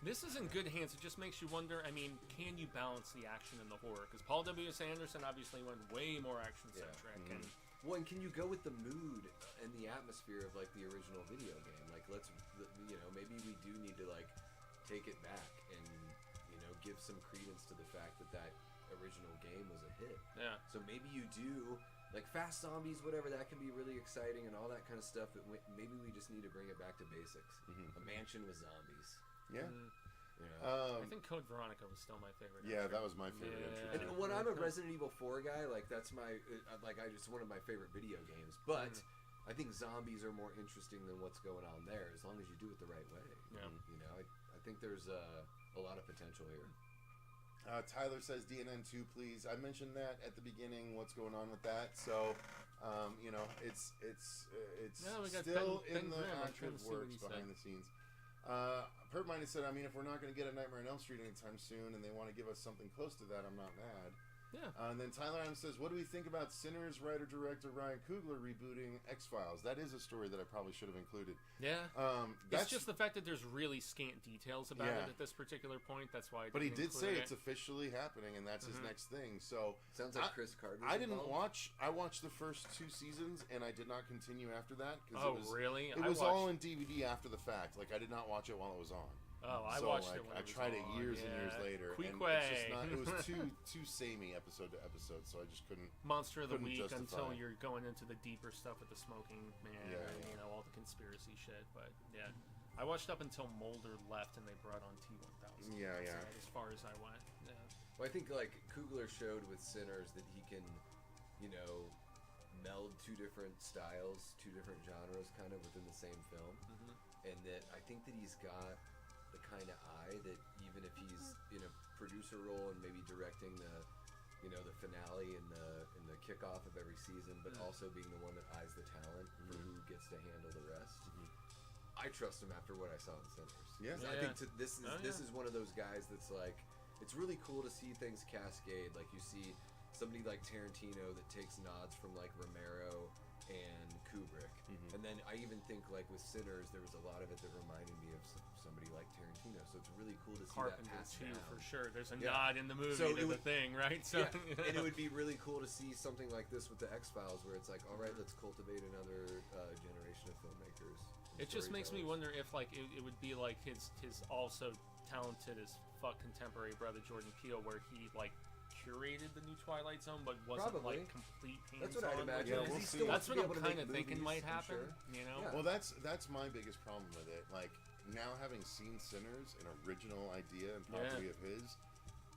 This is in good hands. It just makes you wonder, I mean, can you balance the action and the horror? Because Paul W.S. Anderson obviously went way more action-centric. And can you go with the mood and the atmosphere of, like, the original video game? Like, maybe we do need to, like, take it back and, give some credence to the fact that original game was a hit. Yeah. So maybe you do, like, fast zombies, whatever, that can be really exciting and all that kind of stuff, but maybe we just need to bring it back to basics. A mansion with zombies. Yeah. I think Code Veronica was still my favorite. Yeah, that was my favorite entry. And when I'm a Resident Evil 4 guy, like, that's it's one of my favorite video games, but I think zombies are more interesting than what's going on there, as long as you do it the right way. Yeah. I think there's a lot of potential here. Tyler says DNN 2, please. I mentioned that at the beginning. What's going on with that? So, it's still in the active works behind the scenes. Perp Minded said, I mean, if we're not going to get a Nightmare on Elm Street anytime soon, and they want to give us something close to that, I'm not mad. Yeah. And then Tyler Adams says, what do we think about Sinners writer-director Ryan Coogler rebooting X-Files? That is a story that I probably should have included. Yeah. That's it's just the fact that there's really scant details about it at this particular point. That's why. But he did say it's officially happening, and that's his next thing. So sounds like Chris Carter. I didn't watch. I watched the first 2 seasons, and I did not continue after that. Oh, really? It was all in DVD after the fact. Like I did not watch it while it was on. Oh, I watched it when I tried it years and years later, and it's just not. It was too samey episode to episode, so I just couldn't. Monster of the week justify. until you're going into the deeper stuff with the smoking man, you know, all the conspiracy shit. But yeah, I watched up until Mulder left and they brought on T-1000. Yeah. As far as I went. Yeah. Well, I think like Coogler showed with Sinners that he can, you know, meld 2 different styles, 2 different genres, kind of within the same film, and that I think that he's got the kind of eye that even if he's in a producer role and maybe directing the, you know, the finale and the kickoff of every season, but also being the one that eyes the talent for who gets to handle the rest. I trust him after what I saw in Sinners. Yes. I think this is one of those guys that's like, it's really cool to see things cascade. Like you see somebody like Tarantino that takes nods from like Romero and Kubrick, and then I even think like with Sinners, there was a lot of it that reminded me of somebody like Tarantino. So it's really cool to see Carpenter that pass too, down. for sure. There's a nod in the movie So to the thing, right? So and it would be really cool to see something like this with the X-Files, where it's like, all right, let's cultivate another generation of filmmakers. It just makes me wonder if like it would be like his also talented as fuck contemporary brother Jordan Peele, where he like curated the new Twilight Zone, but wasn't like complete hands-on. That's what I'd imagine. Yeah, we'll see. That's what I'm kind of thinking might happen. Sure. You know? Well, that's my biggest problem with it. Like now, having seen Sinners, an original idea and property of his,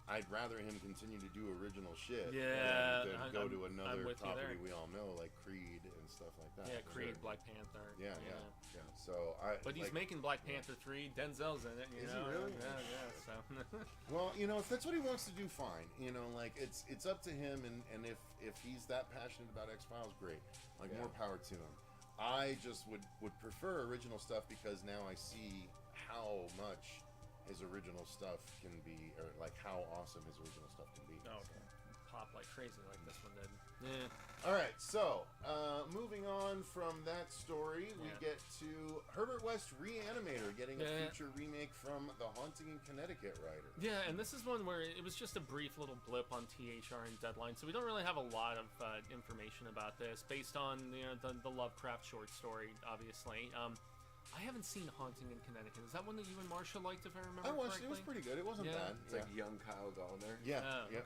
I'd rather him continue to do original shit than go to another property we all know, like Creed and stuff like that. Yeah, Creed, Black Panther. Yeah. So But he's making Black Panther 3. Denzel's in it. You Is know? he really? Yeah. So. Well, you know, if that's what he wants to do, fine. You know, like it's up to him, and if he's that passionate about X-Files, great. Like more power to him. I just would prefer original stuff because now I see how much his original stuff can be, or like how awesome his original stuff can be. Oh, okay. Pop like crazy like this one did. Yeah. All right, so moving on from that story, we get to Herbert West Re-Animator getting a feature remake from the Haunting in Connecticut writer. Yeah, and this is one where it was just a brief little blip on THR and Deadline, so we don't really have a lot of information about this, based on the Lovecraft short story, obviously. I haven't seen Haunting in Connecticut. Is that one that you and Marsha liked, if I remember correctly? It was pretty good. It wasn't bad. It's like young Kyle Gallner. Yeah. Okay.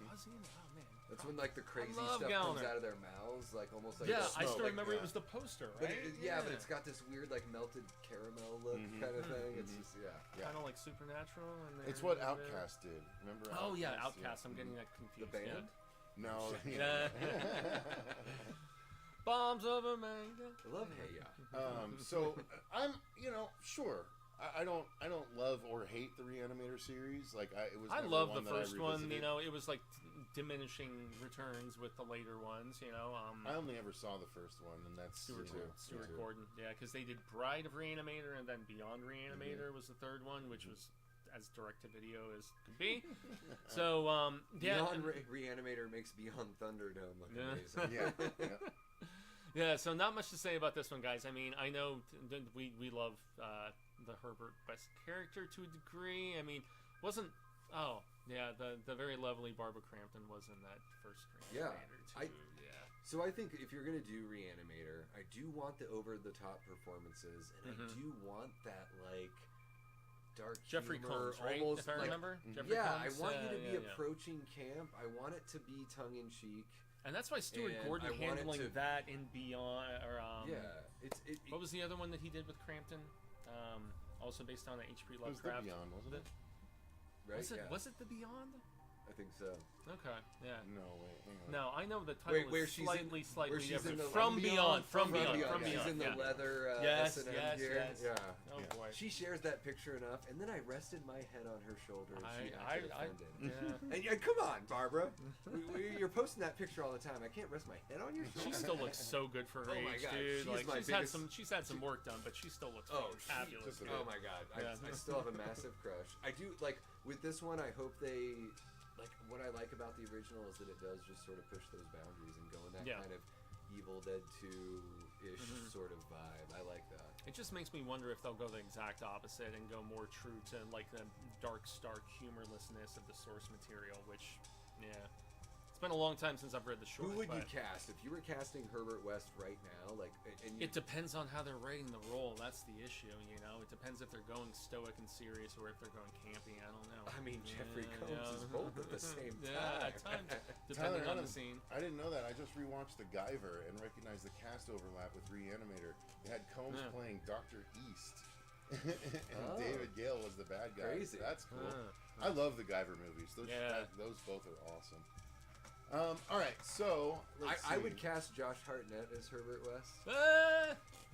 Was he in it? Oh, man. That's when like the crazy stuff Gallner. comes out of their mouths, like almost like I still like, remember it was the poster, right? But but it's got this weird like melted caramel look kind of thing. It's just kind of like Supernatural. And it's what Outcast did. Remember? Oh yeah, Outcast. I'm getting that confused. The band? No. Bombs of a manga. I love Hey Ya. So I'm, sure. I don't love or hate the Re-Animator series. Like I love the first one. It was like diminishing returns with the later ones. I only ever saw the first one, and that's Stuart Gordon. Yeah, because they did Bride of Re-Animator, and then Beyond Re-Animator was the third one, which was as direct to video as could be. So Beyond Re-Animator makes Beyond Thunderdome look amazing. Yeah, so not much to say about this one, guys. I mean, I know we love the Herbert West character to a degree. I mean, the very lovely Barbara Crampton was in that first Reanimator too. So I think if you're gonna do Reanimator, I do want the over-the-top performances, and I do want that like dark Jeffrey humor, Combs, right? almost if I remember. Jeffrey Combs, I want you to be approaching camp. I want it to be tongue-in-cheek. And that's why Stuart Gordon handling that in Beyond, or what was the other one that he did with Crampton? Also based on H.P. Lovecraft. It was the Beyond, wasn't it? Right. Was it the Beyond? I think so. Okay. Yeah. No, wait. Hang on. No, I know the title is slightly different. From Beyond. She's in the leather S&M gear. Yes. Yeah. Oh boy. She shares that picture enough, and then I rested my head on her shoulder, and she acted offended. And come on, Barbara. You're posting that picture all the time. I can't rest my head on your shoulder. She still looks so good for her age, dude. She's had some work done, but she still looks fabulous. Oh my god. I still have a massive crush. I do like with this one. I hope they like what I like about the original is that it does just sort of push those boundaries and go in that Yeah. kind of Evil Dead 2-ish sort of vibe. I like that. It just makes me wonder if they'll go the exact opposite and go more true to like the dark, stark humorlessness of the source material, which, yeah. It's been a long time since I've read the short. Who would you but cast if you were casting Herbert West right now? Like, and you, It depends on how they're writing the role. That's the issue, you know. It depends if they're going stoic and serious or if they're going campy. I don't know. I mean, Jeffrey Combs is both at the same time. Yeah, at times, depending on the scene. I didn't know that. I just rewatched The Guyver and recognized the cast overlap with Re-Animator. They had Combs playing Dr. East. And David Gale was the bad guy. Crazy. That's cool. I love the Guyver movies. Those both are awesome. All right, so I would cast Josh Hartnett as Herbert West.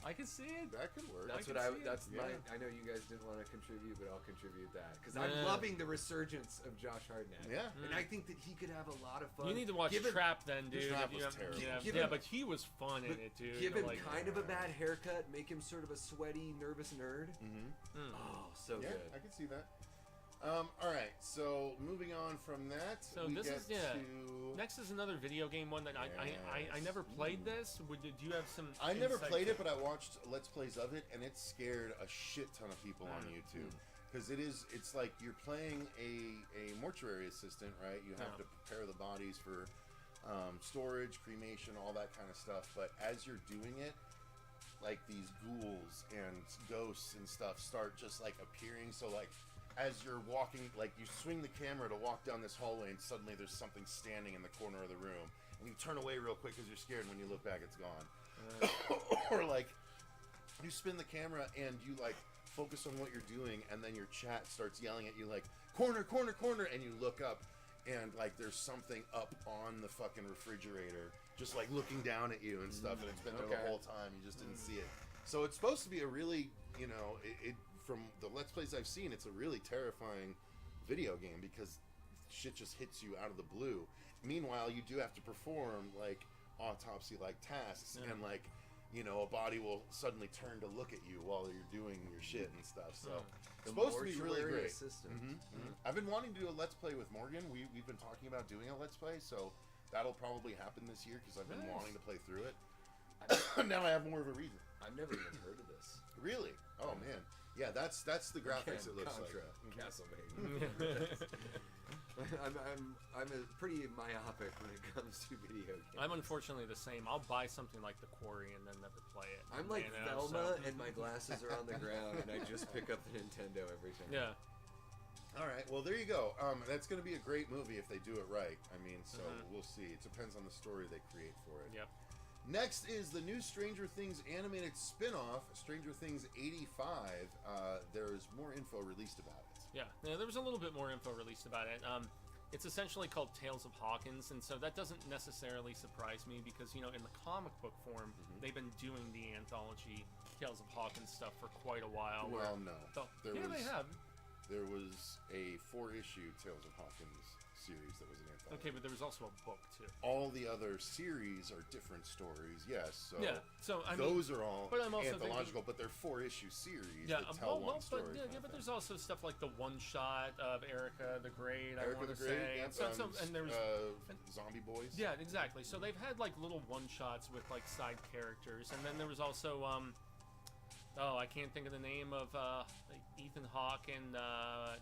I can see it. that could work. That's can what I. see it. That's Yeah. my. I know you guys didn't want to contribute, but I'll contribute that because I'm loving the resurgence of Josh Hartnett. Yeah. and I think that he could have a lot of fun. You need to watch Given- Trap then, dude. Trap If you was have- terrible. Yeah, Give him- but he was fun in it, dude. Give him Like, kind of a bad haircut, make him sort of a sweaty, nervous nerd. Oh, so Yeah, good. I can see that. All right, so moving on from that, So we this get is to... Next is another video game one that I never played this. Do you have some? I never insight played to- it, but I watched Let's Plays of it, and it scared a shit ton of people on YouTube. Because it's like you're playing a mortuary assistant, right? You have to prepare the bodies for storage, cremation, all that kind of stuff. But as you're doing it, like these ghouls and ghosts and stuff start just like appearing. So like as you're walking, like you swing the camera to walk down this hallway, and suddenly there's something standing in the corner of the room, and you turn away real quick because you're scared. And when you look back, it's gone. Or like you spin the camera and you like focus on what you're doing, and then your chat starts yelling at you like corner, corner, corner, and you look up, and like there's something up on the fucking refrigerator, just like looking down at you and stuff, and it's been there the whole time. You just didn't see it. So it's supposed to be a really, you know, it from the Let's Plays I've seen, it's a really terrifying video game because shit just hits you out of the blue. Meanwhile, you do have to perform like autopsy-like tasks, and like, you know, a body will suddenly turn to look at you while you're doing your shit and stuff. So it's supposed to be really Mortuary great. Assistant. I've been wanting to do a Let's Play with Morgan. We've been talking about doing a Let's Play, so that'll probably happen this year because I've been wanting to play through it. Now I have more of a reason. I've never even heard of this. Really? Oh man. Yeah, that's the graphics it looks Contra, like. Castlevania. I'm a pretty myopic when it comes to video games. I'm unfortunately the same. I'll buy something like The Quarry and then never play it. I'm like you know, Velma, and my glasses are on the ground, and I just pick up the Nintendo every time. Yeah. All right, well there you go. That's going to be a great movie if they do it right. I mean, so we'll see. It depends on the story they create for it. Yep. Next is the new Stranger Things animated spin-off, Stranger Things 85. There's more info released about it. Yeah, there was a little bit more info released about it. It's essentially called Tales of Hawkins, and so that doesn't necessarily surprise me because, you know, in the comic book form, they've been doing the anthology Tales of Hawkins stuff for quite a while. Well, no. They have. There was a 4-issue Tales of Hawkins series that was an anthology. Okay, but there was also a book, too. All the other series are different stories, yes. So Yeah, so I mean, those are all but I'm also anthological, but they're 4-issue series yeah, that tell one but, story. but there's also stuff like the one-shot of Erica the Great, I Erica want the to Great, say. And there was... Zombie Boys. Yeah, exactly. So they've had like little one-shots with like side characters, and then there was also I can't think of the name of like Ethan Hawke and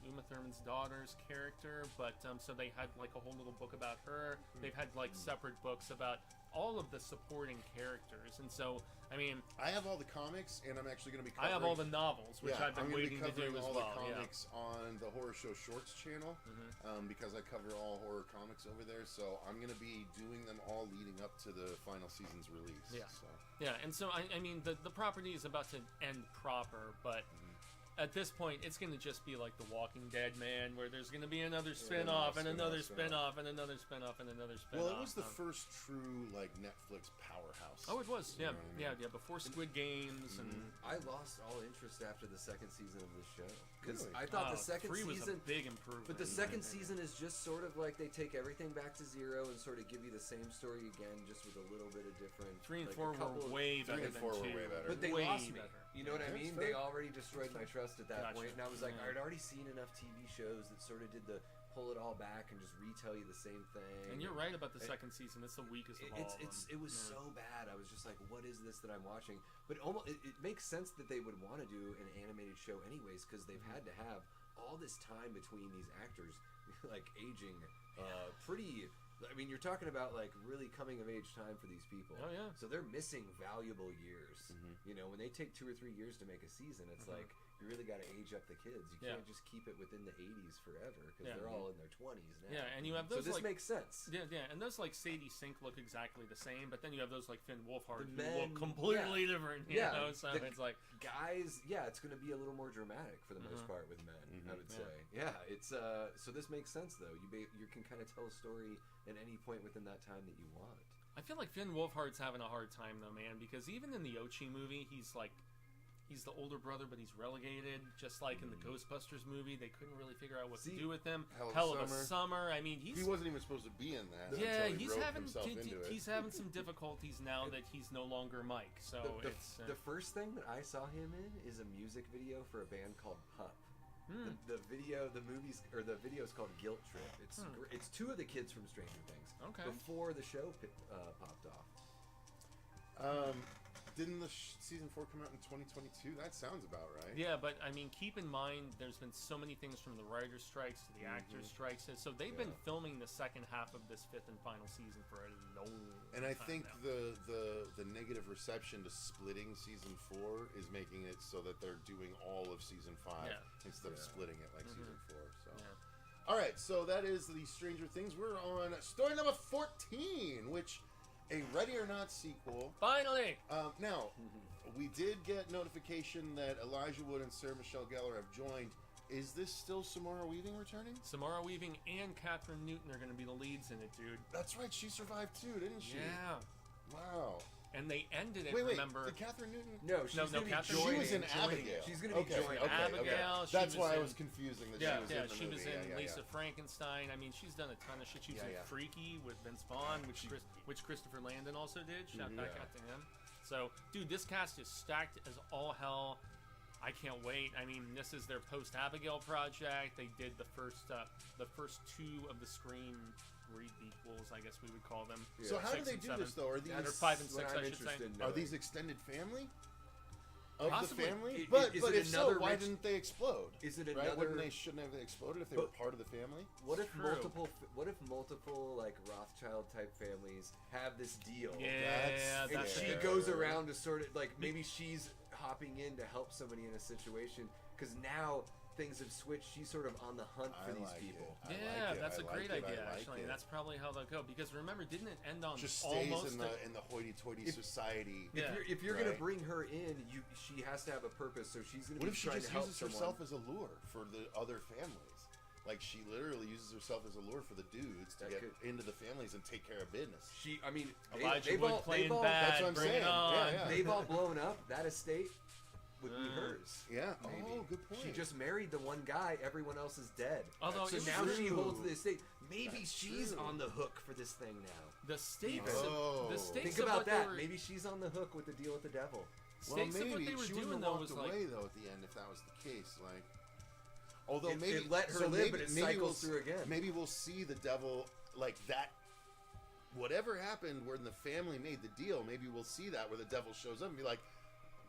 Uma Thurman's daughter's character, but so they had like a whole little book about her. They've had like separate books about all of the supporting characters, and so I mean, I have all the comics, and I'm actually going to be I covering... have all the novels, which I've been waiting to do as all well. the comics on the Horror Show Shorts channel, because I cover all horror comics over there, so I'm going to be doing them all leading up to the final season's release. Yeah. So. Yeah, and so I mean the property is about to end proper, but at this point it's going to just be like The Walking Dead, man, where there's going to be another spin-off and another spin-off and another spin-off and another spin-off. Well, it was the first true like Netflix powerhouse. Oh, it was. Yeah, You know what I mean? yeah. Before Squid Games and I lost all interest after the second season of this show because Really? I thought the second 3 was season. a big improvement. But the second season is just sort of like they take everything back to zero and sort of give you the same story again, just with a little bit of different. 3 and like 4 a couple were way better 3 and than 4 2. were way better. But they way lost me. better. You know what I That's mean? fair. They already destroyed my trust at that Gotcha. point, and I was like, Yeah. I'd already seen enough TV shows that sort of did the pull it all back and just retell you the same thing. And you're right about the second season. It's the weakest of all of them. It was so bad. I was just like, what is this that I'm watching? But it makes sense that they would want to do an animated show anyways, because they've had to have all this time between these actors, like aging, pretty. I mean, you're talking about like really coming of age time for these people. Oh yeah. So they're missing valuable years. You know, when they take 2 or 3 years to make a season, it's like you really got to age up the kids. You can't just keep it within the 80s forever because they're all in their 20s now. Yeah, and you have those. So this like, makes sense. Yeah, and those like Sadie Sink look exactly the same, but then you have those like Finn Wolfhard who men, look completely different. You know, so it's like guys. Yeah, it's going to be a little more dramatic for the most part with men. I would say. Yeah, it's so this makes sense though. You can kind of tell a story at any point within that time that you want. I feel like Finn Wolfhard's having a hard time though, man, because even in the Ochi movie, he's the older brother, but he's relegated. Just like in the Ghostbusters movie, they couldn't really figure out what to do with him. Hell of a Summer. I mean, he wasn't even supposed to be in that. Yeah, he's having some difficulties now that he's no longer Mike. So the first thing that I saw him in is a music video for a band called Pup. The video is called Guilt Trip. It's 2 of the kids from Stranger Things. Okay. Before the show popped off. Didn't the season 4 come out in 2022? That sounds about right. Yeah, but I mean, keep in mind, there's been so many things from the writer's strikes to the actors' strikes. So they've been filming the second half of this 5th and final season for a long time. And I think the negative reception to splitting season 4 is making it so that they're doing all of season 5 instead of splitting it like season 4. So. Yeah. All right, so that is the Stranger Things. We're on story number 14, which. A Ready or Not sequel. Finally! Now, we did get notification that Elijah Wood and Sarah Michelle Gellar have joined. Is this still Samara Weaving returning? Samara Weaving and Catherine Newton are going to be the leads in it, dude. That's right, she survived too, didn't she? Yeah. Wow. And they ended it, remember... Did Catherine Newton... No, she's going to be She was in Abigail. She's going to be joining Abigail. That's why I was confusing that she was in the movie. She was in Lisa Frankenstein. I mean, she's done a ton of shit. She was in Freaky with Vince Vaughn, which Christopher Landon also did. Shout back out to him. So, dude, this cast is stacked as all hell. I can't wait. I mean, this is their post-Abigail project. They did the first 2 of the Scream requels, I guess we would call them. Yeah. So how do they do this though? Are these 5 and 6? I should say. Are these extended family? Of Possibly. The family? But if so, why didn't they explode? Is it another? Shouldn't have exploded if they were part of the family? What if multiple like Rothschild type families have this deal? Yeah, and she goes around to sort of like maybe she's hopping in to help somebody in a situation because now. Things have switched. She's sort of on the hunt for these people. That's a great idea. Actually, that's probably how they'll go. Because remember, didn't it end on just stays in the hoity-toity society? If you're gonna bring her in, she has to have a purpose. So she's gonna. What if she just uses herself as a lure for the other families? Like she literally uses herself as a lure for the dudes to get into the families and take care of business. Elijah Wood playing bad. That's what I'm saying. They've all blown up. That estate. Would be hers. Yeah. Maybe. Oh, good point. She just married the one guy. Everyone else is dead. Although so now she holds the estate. Maybe she's on the hook for this thing now. The stakes. Think about that. Maybe she's on the hook with the deal with the devil. Well, maybe she wouldn't have walked away though at the end if that was the case. Like, although maybe it let her live, but it cycles through again. Maybe we'll see the devil like that. Whatever happened when the family made the deal, maybe we'll see that where the devil shows up and be like.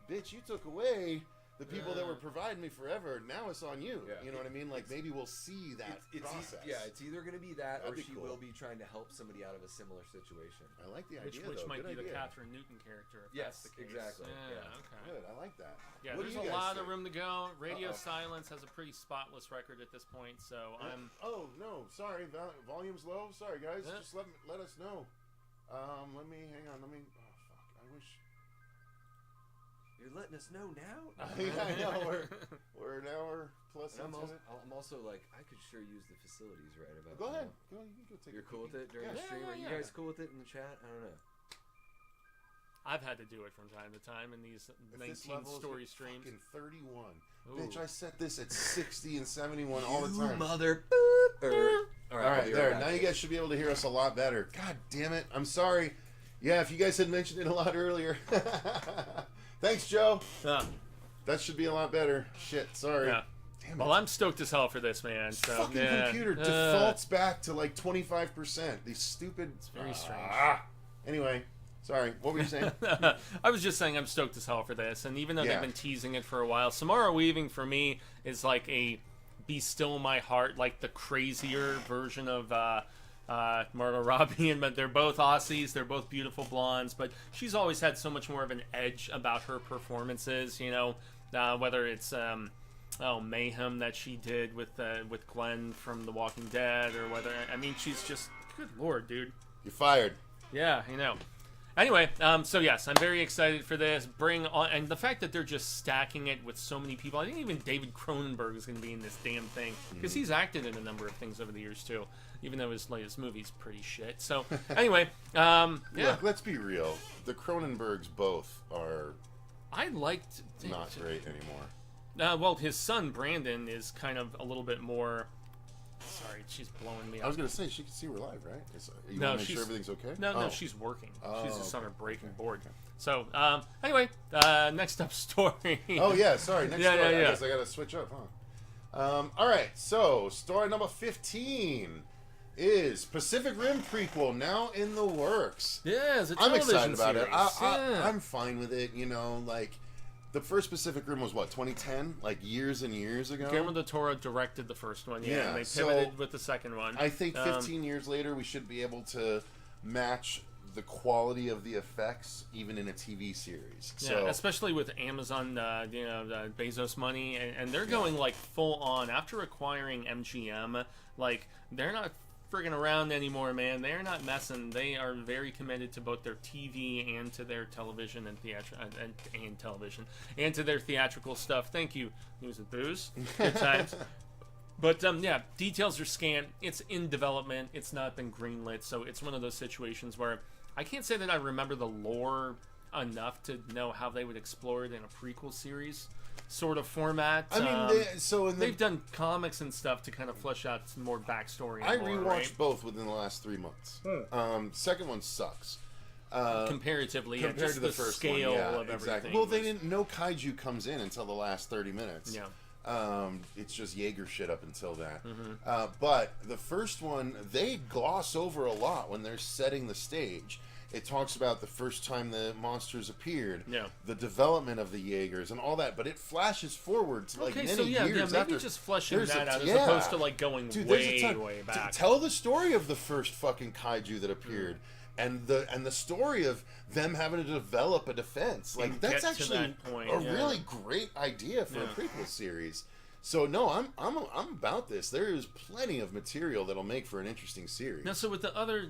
Bitch, you took away the people that were providing me forever. Now it's on you. You know what I mean? Like maybe we'll see that process. It's either going to be that or she will be trying to help somebody out of a similar situation. I like the idea. Which might be the Catherine Newton character. If that's the case. Exactly. Okay. Good. I like that. Yeah, there's a lot of room to go. Radio Silence has a pretty spotless record at this point, so I'm. Oh no, sorry, volume's low. Sorry guys, just let us know. Let me hang on. Oh fuck, I wish. You're letting us know now? I know. We're an hour plus I'm into it. I'm also like, I could sure use the facilities right about Go ahead. now. You can go take You're cool with it during the stream? Are you guys cool with it in the chat? I don't know. I've had to do it from time to time in these 19-story streams. Fucking 31. Ooh. Bitch, I set this at 60 and 71 all the time. Mother. All right, there. Now you guys should be able to hear us a lot better. God damn it. I'm sorry. Yeah, if you guys had mentioned it a lot earlier. Thanks, Joe. That should be a lot better. Shit, sorry. Yeah. Damn it. Well, I'm stoked as hell for this, man. So, Fucking yeah. computer defaults back to like 25%. These stupid. It's very strange. Anyway, sorry. What were you saying? I was just saying I'm stoked as hell for this, and even though Yeah. they've been teasing it for a while, Samara Weaving for me is like a Be Still My Heart, like the crazier version of Margot Robbie, but they're both Aussies, they're both beautiful blondes, but she's always had so much more of an edge about her performances, you know, whether it's Mayhem that she did with Glenn from The Walking Dead, or whether, I mean, she's just, good lord, dude. You're fired. Yeah, you know. Anyway, so yes, I'm very excited for this. Bring on, and the fact that they're just stacking it with so many people. I think even David Cronenberg is going to be in this damn thing, because he's acted in a number of things over the years too, even though his latest movie's pretty shit. So anyway, yeah. Look, let's be real. The Cronenbergs both are I liked not great anymore. well, his son Brandon is kind of a little bit more. Sorry, she's blowing me up. I was going to say, she can see we're live, right? You No, want to make she's- sure everything's okay? No, she's working. She's just on her okay. breaking board. So anyway, next up story. Oh, yeah, sorry. Next Yeah, story. yeah, yeah. I guess I got to switch up, huh? All right, so story number 15 is Pacific Rim prequel, now in the works. Yeah, it's a I'm television excited about series. it. Yeah. I'm fine with it, you know, like... The first Pacific Rim was what, 2010? Like years and years ago? Guillermo del Toro directed the first one, Yeah, and they so pivoted with the second one. I think 15 years later, we should be able to match the quality of the effects even in a TV series. Yeah, So, especially with Amazon, Bezos money, and they're going like full on after acquiring MGM. Like they're not friggin' around anymore, man. They're not messing. They are very committed to both their TV and to their television and television and to their theatrical stuff. Thank you, News and Booze. Good times. But yeah, details are scant. It's in development. It's not been greenlit, so it's one of those situations where I can't say that I remember the lore enough to know how they would explore it in a prequel series sort of format. I mean, they've done comics and stuff to kind of flesh out some more backstory. I And lore, rewatched right? both within the last 3 months. Second one sucks. Comparatively, Compared just to the the first scale one, yeah, of everything. exactly. Well, they didn't. No kaiju comes in until the last 30 minutes. Yeah. It's just Jaeger shit up until that. But the first one, they gloss over a lot when they're setting the stage. It talks about the first time the monsters appeared, the development of the Jaegers, and all that. But it flashes forward to like many years maybe after. just fleshing There's that a- out yeah. as opposed to like going Dude, there's a way, ton. way back. Tell the story of the first fucking kaiju that appeared, and the story of them having to develop a defense. Like And that's get to actually that point, a yeah. really great idea for a prequel series. So no, I'm about this. There is plenty of material that'll make for an interesting series. Now, so with the other,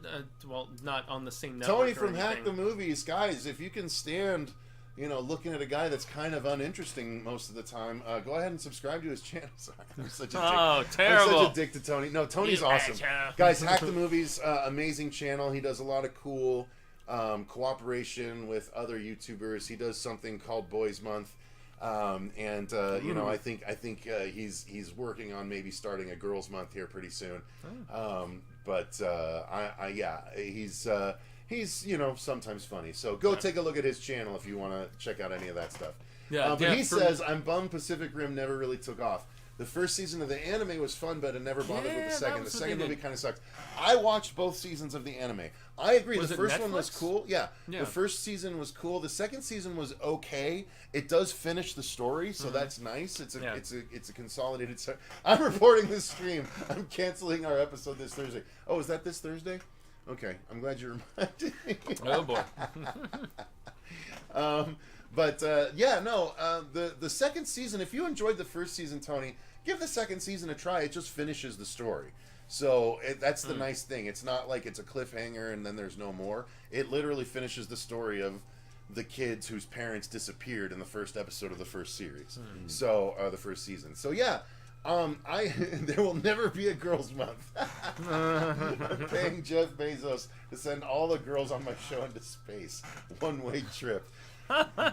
well, not on the same network. Tony or from Hack the anything. Movies, guys, if you can stand, looking at a guy that's kind of uninteresting most of the time, go ahead and subscribe to his channel. Sorry, I'm such a dick. Oh, terrible. I'm such a dick to Tony. No, Tony's You awesome. betcha. Guys, Hack the Movies, amazing channel. He does a lot of cool cooperation with other YouTubers. He does something called Boys Month. I think he's working on maybe starting a Girls Month here pretty soon. He's sometimes funny. So go take a look at his channel if you want to check out any of that stuff. Yeah, But he says, I'm bummed Pacific Rim never really took off. The first season of the anime was fun, but it never bothered with Yeah, the second. that The was what second they movie did. kind of sucked. I watched both seasons of the anime. I agree. Was The it first one was Netflix? cool. Yeah. Yeah. The first season was cool. The second season was okay. It does finish the story, so that's nice. It's a consolidated. I'm reporting this stream. I'm canceling our episode this Thursday. Oh, is that this Thursday? Okay, I'm glad you reminded me. Oh boy. The second season, if you enjoyed the first season, Tony, give the second season a try. It just finishes the story. So that's the nice thing. It's not like it's a cliffhanger and then there's no more. It literally finishes the story of the kids whose parents disappeared in the first episode of the first series. So, the first season. So yeah, there will never be a Girls Month. I'm paying Jeff Bezos to send all the girls on my show into space. One-way trip.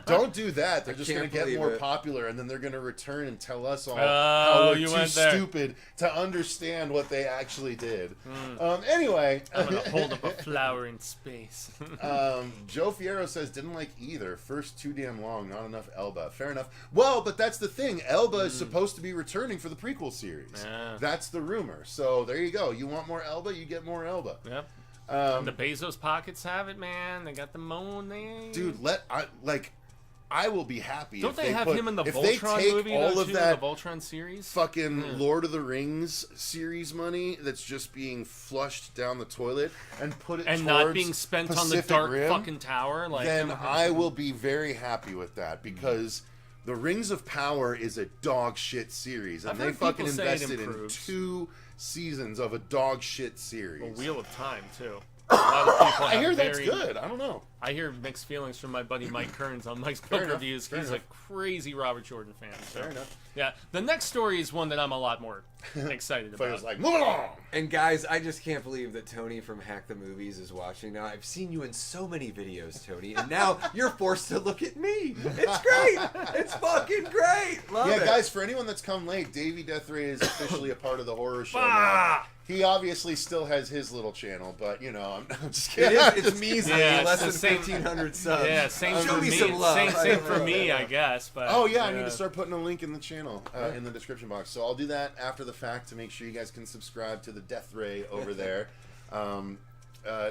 Don't do that. They're just going to get more popular, and then they're going to return and tell us all how we're too stupid to understand what they actually did. Anyway. I'm going to hold up a flower in space. Joe Fierro says, didn't like either. First, too damn long. Not enough Elba. Fair enough. Well, but that's the thing. Elba is supposed to be returning for the prequel series. That's the rumor. So there you go. You want more Elba, you get more Elba. Yep. The Bezos pockets have it, man. They got the money. Dude, I will be happy. Don't they have him in the Voltron movie? All of that, the Voltron series, fucking Lord of the Rings series money that's just being flushed down the toilet and put it and towards not being spent Pacific on the dark Rim, fucking tower. Like, then I will be very happy with that because the Rings of Power is a dog shit series, and they fucking invested in 2 seasons of a dog shit series. A Wheel of Time too. A lot of people I hear that's good. I don't know. I hear mixed feelings from my buddy Mike Kearns on Mike's Book Reviews. He's a crazy Robert Jordan fan. So. Fair enough. Yeah, the next story is one that I'm a lot more excited about. I was like, move along! And guys, I just can't believe that Tony from Hack the Movies is watching now. I've seen you in so many videos, Tony, and now you're forced to look at me. It's great! It's fucking great! Love it! Yeah, guys, for anyone that's come late, Davey Deathray is officially a part of the horror show now. He obviously still has his little channel, but, you know, I'm just kidding. It's measly, less than 1,500 subs. Yeah, same Show for me me. some love. Same for me, I guess. But oh, yeah, I need to start putting a link in the channel, in the description box. So I'll do that after the fact to make sure you guys can subscribe to the Deathray over there.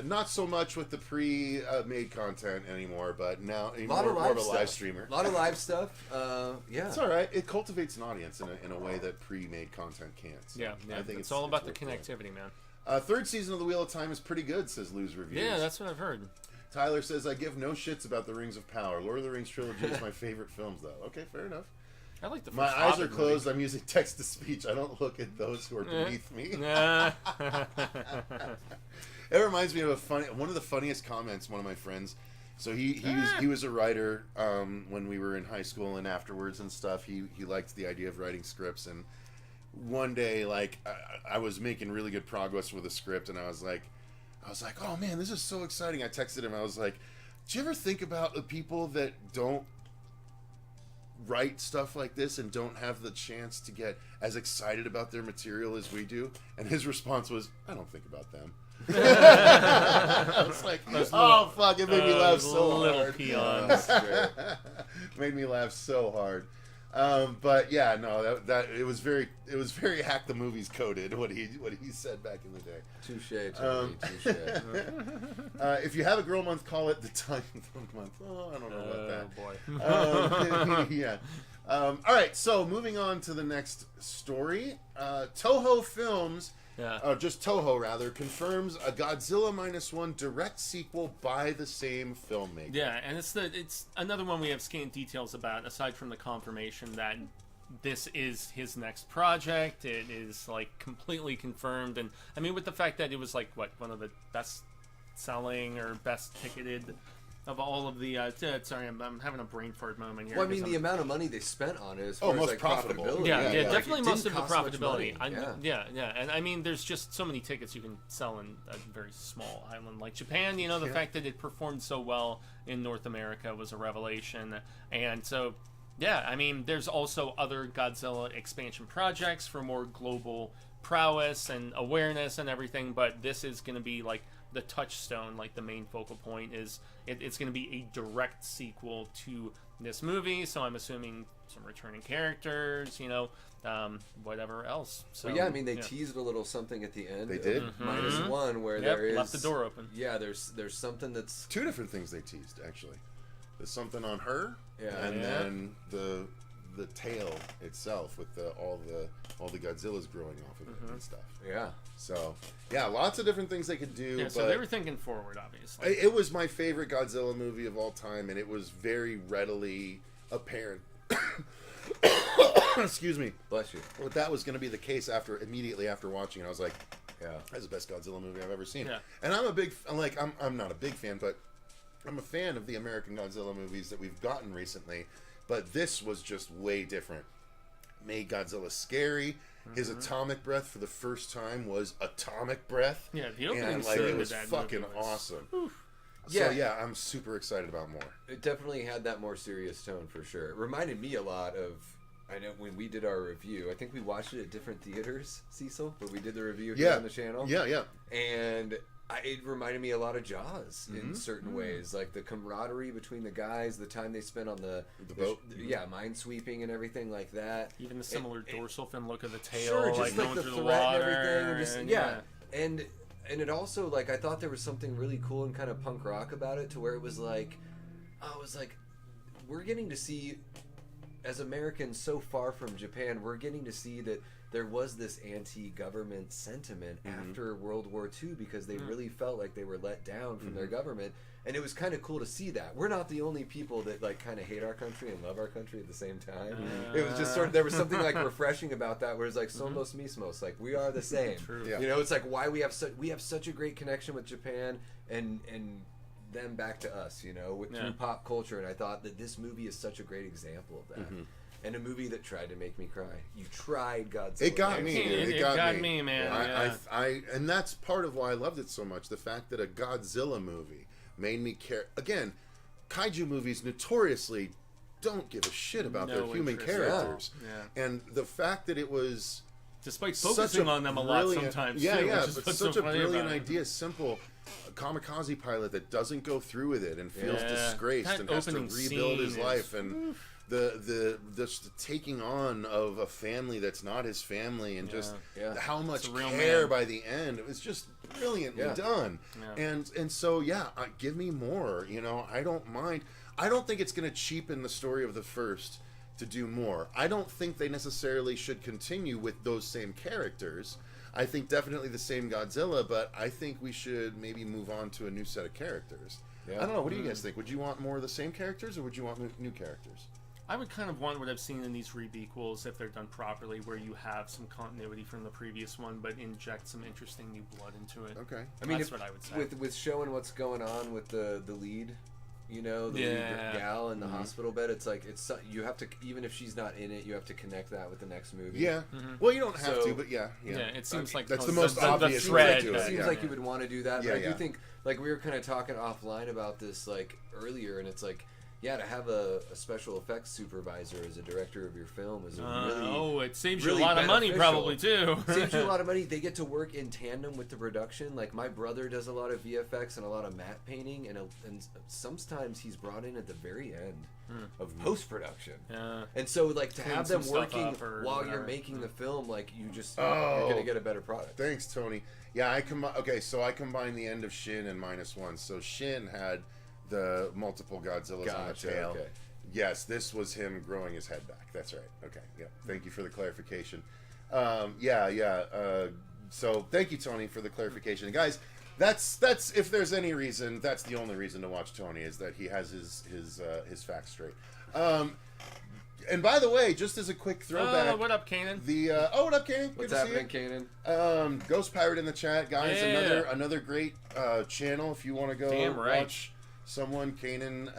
Not so much with the pre-made content anymore, but now more of a live streamer. A lot of live stuff. Yeah, it's all right. It cultivates an audience in a way that pre-made content can't. So yeah. I think it's all about the connectivity, man. 3rd season of the Wheel of Time is pretty good, says Lou's Reviews. Yeah, that's what I've heard. Tyler says, I give no shits about the Rings of Power. Lord of the Rings trilogy is my favorite films, though. Okay, fair enough. I like the first My eyes are Hobbit closed. movie. I'm using text-to-speech. I don't look at those who are beneath me. It reminds me of one of the funniest comments. One of my friends, so he was a writer when we were in high school and afterwards and stuff. He liked the idea of writing scripts, and one day, like, I was making really good progress with a script, and I was like, oh man, this is so exciting. I texted him. I was like, do you ever think about the people that don't write stuff like this and don't have the chance to get as excited about their material as we do? And his response was, I don't think about them. I was like, fuck, it made me laugh so hard. Peons. Made me laugh so hard. But yeah, no, that it was very Hack the Movies coded what he said back in the day. Touche, Tony. Touche. If you have a girl month, call it the time month. Oh, I don't know about that. Boy. Yeah. All right, so moving on to the next story. Toho Films. Just Toho, rather, confirms a Godzilla -1 direct sequel by the same filmmaker. Yeah, and it's another one we have scant details about, aside from the confirmation that this is his next project. It is, like, completely confirmed. And, I mean, with the fact that it was, like, one of the best-selling or best-ticketed of all of the... sorry, I'm having a brain fart moment here. Well, I mean, the amount of money they spent on it as far as, most like, profitable. profitability. Yeah, Like, definitely it most of didn't the cost much profitability. money. Yeah, and I mean, there's just so many tickets you can sell in a very small island like Japan. You know, the fact that it performed so well in North America was a revelation. And so, yeah, I mean, there's also other Godzilla expansion projects for more global prowess and awareness and everything, but this is going to be, like, the touchstone, like the main focal point is it's going to be a direct sequel to this movie. So I'm assuming some returning characters, you know, whatever else. So yeah, I mean, they teased a little something at the end. They did? -1 where there is left the door open. Yeah, there's something that's 2 different things they teased, actually. There's something on her, and then the tail itself with all the Godzillas growing off of it and stuff. Yeah. So yeah, lots of different things they could do. Yeah, but so they were thinking forward, obviously. it was my favorite Godzilla movie of all time, and it was very readily apparent. Excuse me. Bless you. Well, that was going to be the case immediately after watching it. I was like, Yeah. That's the best Godzilla movie I've ever seen. Yeah. And I'm not a big fan, but I'm a fan of the American Godzilla movies that we've gotten recently. But this was just way different. made Godzilla scary. His atomic breath for the first time was atomic breath. Yeah, the opening and like scene it was of that fucking movie was- awesome. Yeah. So yeah, I'm super excited about more. It definitely had that more serious tone for sure. It reminded me a lot of, I know when we did our review, I think we watched it at different theaters, Cecil, but we did the review here on the channel. Yeah. And it reminded me a lot of Jaws in certain ways, like the camaraderie between the guys, the time they spent on the boat. minesweeping and everything like that. Even the similar dorsal fin look of the tail, Sure, just like like going the through threat the water. and everything, and just and and it also, like, I thought there was something really cool and kind of punk rock about it, to where it was like, we're getting to see, as Americans so far from Japan, we're getting to see that there was this anti-government sentiment after World War II, because they really felt like they were let down from their government, and it was kind of cool to see that. We're not the only people that, like, kind of hate our country and love our country at the same time. It was just sort of, there was something, like, refreshing about that, where it's like, somos mismos, like, we are the same. True. Yeah. You know, it's like, why we have such a great connection with Japan, and them back to us, you know, through pop culture, and I thought that this movie is such a great example of that. And a movie that tried to make me cry. You tried Godzilla. It got me. It got me, man. And that's part of why I loved it so much. The fact that a Godzilla movie made me care. Again, kaiju movies notoriously don't give a shit about their human interest. characters. Yeah. And the fact that it was despite focusing on them a lot sometimes. Yeah, too, yeah, which is but what's such so a funny brilliant about it. idea, simple kamikaze pilot that doesn't go through with it and feels disgraced That and has to opening rebuild his scene life, and the taking on of a family that's not his family, and just how much real care man. by the end. It was just brilliantly done. And so give me more. You know, I don't mind. I don't think it's going to cheapen the story of the first to do more. I don't think they necessarily should continue with those same characters. I think definitely the same Godzilla, but I think we should maybe move on to a new set of characters. Yeah. I don't know. What do you guys think? Would you want more of the same characters, or would you want new characters? I would kind of want what I've seen in these rebequels, if they're done properly, where you have some continuity from the previous one, but inject some interesting new blood into it. Okay. I mean, That's what I would say. With showing what's going on with the lead, you know, the lead gal in the hospital bed, it's like, you have to, even if she's not in it, you have to connect that with the next movie. Yeah. Well, you don't have to, but yeah. It seems like that's the most obvious thread. way to do it. It seems like you would want to do that, but I do Yeah. think, like, we were kind of talking offline about this, like, earlier, and it's like, yeah, to have a special effects supervisor as a director of your film is it saves really you a lot of money, beneficial. probably, too. Saves you a lot of money. They get to work in tandem with the production. Like, my brother does a lot of VFX and a lot of matte painting, and sometimes he's brought in at the very end of post-production. Yeah. And so, like, to Clean have them some stuff working up or while whatever. you're making the film, like, you're going to get a better product. Thanks, Tony. Yeah, so I combined the end of Shin and -1. So Shin had the multiple Godzillas on the tail. Okay. Yes, this was him growing his head back. That's right. Okay. Yeah. Thank you for the clarification. So thank you, Tony, for the clarification. And guys, that's if there's any reason, that's the only reason to watch Tony, is that he has his facts straight. And by the way, just as a quick throwback, What up, Kanan? what up, Kanan? What's Good to see happening, you. Kanan? Ghost Pirate in the chat, guys. Yeah. Another great channel if you want to go Damn right. watch someone. Kanan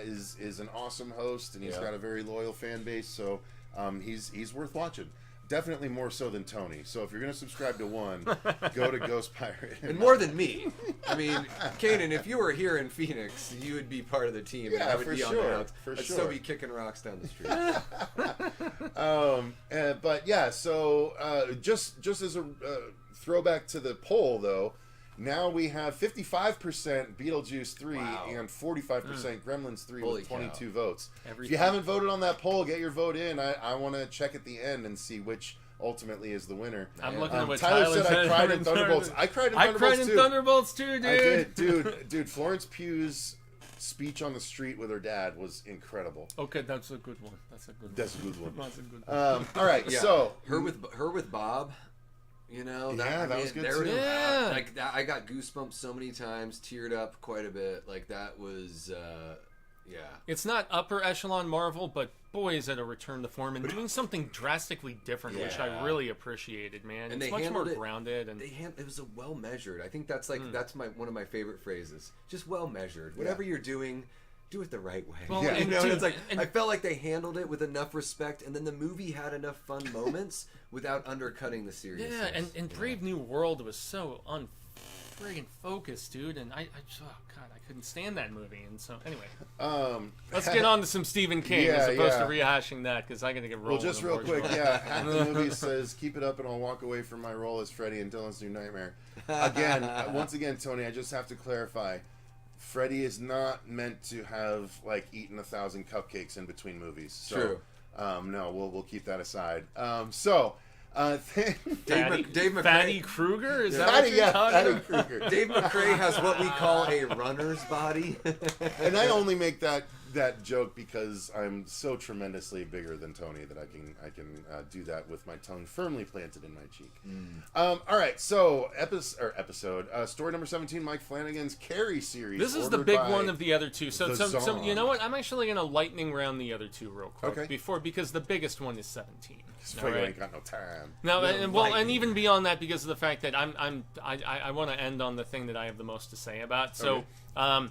is an awesome host, and he's got a very loyal fan base, so he's worth watching. Definitely more so than Tony. So if you're going to subscribe to one, go to Ghost Pirate. And more than me. I mean, Kanan, if you were here in Phoenix, you would be part of the team. And Yeah, I would for be on sure, the outs. for I'd sure. still be kicking rocks down the street. But yeah, so just as a throwback to the poll, though, now we have 55% Beetlejuice 3 and 45% Gremlins 3 Holy with 22 cow. votes. If Everything. you haven't voted on that poll, get your vote in. I want to check at the end and see which ultimately is the winner. I'm looking at what Tyler said I cried in Thunderbolts. I cried in Thunderbolts too. Dude. I did, dude. Florence Pugh's speech on the street with her dad was incredible. Okay, that's a good one. That's a good one. That's a good one. That's a good one. All right, Yeah. so her with Bob, you know, that was good too. Yeah. Like that, I got goosebumps so many times, teared up quite a bit. Like that was, It's not upper echelon Marvel, but boy, is it a return to form and doing something drastically different, which I really appreciated, man. And it's they much more handled it- grounded. And it was a well measured. I think that's like that's one of my favorite phrases. Just well measured. Whatever you're doing, do it the right way. Well, Yeah. You know, dude, it's like and- I felt like they handled it with enough respect, and then the movie had enough fun moments without undercutting the seriousness. Yeah, and Brave New World was so friggin' focused, dude, and I oh god, I couldn't stand that movie, and so anyway, let's get on to some Stephen King as opposed to rehashing that, because I gotta get rolling. Well, just real quick, half the movie says, "Keep it up, and I'll walk away from my role as Freddy in Dylan's New Nightmare." Again, once again, Tony, I just have to clarify: Freddy is not meant to have like eaten 1,000 cupcakes in between movies. So, True. No, we'll keep that aside. Dave McCrae. Fatty Krueger? Is that Fatty, what you're talking Fatty about? Krueger. Dave McCrae has what we call a runner's body. And I only make that joke because I'm so tremendously bigger than Tony that I can do that with my tongue firmly planted in my cheek. All right, so episode story number 17, Mike Flanagan's Carrie series. This is the ordered big by one of the other two. So Zon. you know what? I'm actually gonna lightning round the other two real quick Okay. because the biggest one is 17. Freddy ain't got no time. No, and even beyond that, because of the fact that I want to end on the thing that I have the most to say about. So, Okay.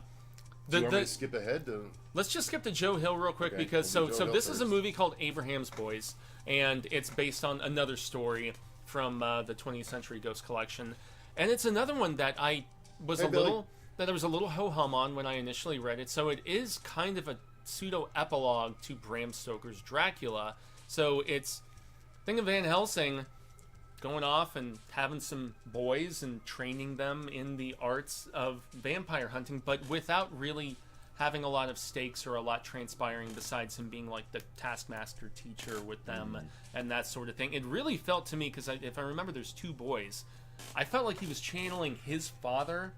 Do you want me to skip ahead to? let's just skip to Joe Hill real quick, Okay, because we'll do Joe Hill this is a first. movie called Abraham's Boys, and it's based on another story from the 20th Century Ghost Collection, and it's another one that I was Billy. I was a little ho hum on when I initially read it. So it is kind of a pseudo epilogue to Bram Stoker's Dracula. So it's think of Van Helsing going off and having some boys and training them in the arts of vampire hunting, but without really having a lot of stakes or a lot transpiring besides him being like the taskmaster teacher with them and that sort of thing. It really felt to me, because if I remember, there's two boys, I felt like he was channeling his father.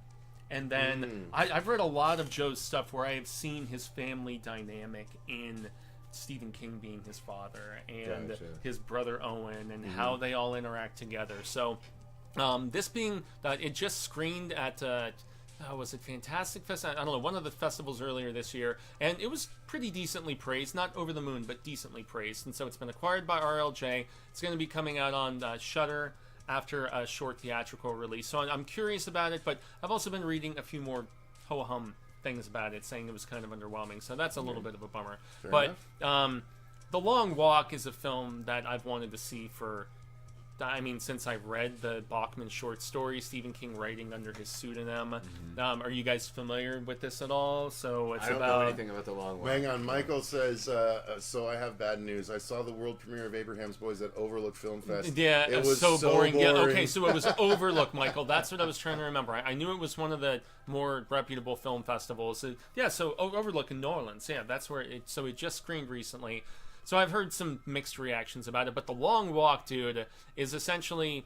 And then I've read a lot of Joe's stuff where I have seen his family dynamic in Stephen King being his father and Gotcha. his brother Owen and how they all interact together. So this being it just screened at was it Fantastic Fest? I don't know, one of the festivals earlier this year, and it was pretty decently praised, not over the moon, but decently praised. And so it's been acquired by RLJ. It's going to be coming out on Shudder after a short theatrical release. So I'm curious about it, but I've also been reading a few more ho-hum things about it, saying it was kind of underwhelming. So that's a little bit of a bummer. Fair enough. The Long Walk is a film that I've wanted to see since I read the Bachman short story, Stephen King writing under his pseudonym. Are you guys familiar with this at all? So it's I don't know anything about the Long Walk. Hang on, Michael says, so I have bad news. I saw the world premiere of Abraham's Boys at Overlook Film Fest. Yeah, it was so boring. Yeah, boring. okay, so it was Overlook, Michael. That's what I was trying to remember. I knew it was one of the more reputable film festivals. So Overlook in New Orleans. Yeah, that's where it just screened recently. So I've heard some mixed reactions about it, but The Long Walk, dude, is essentially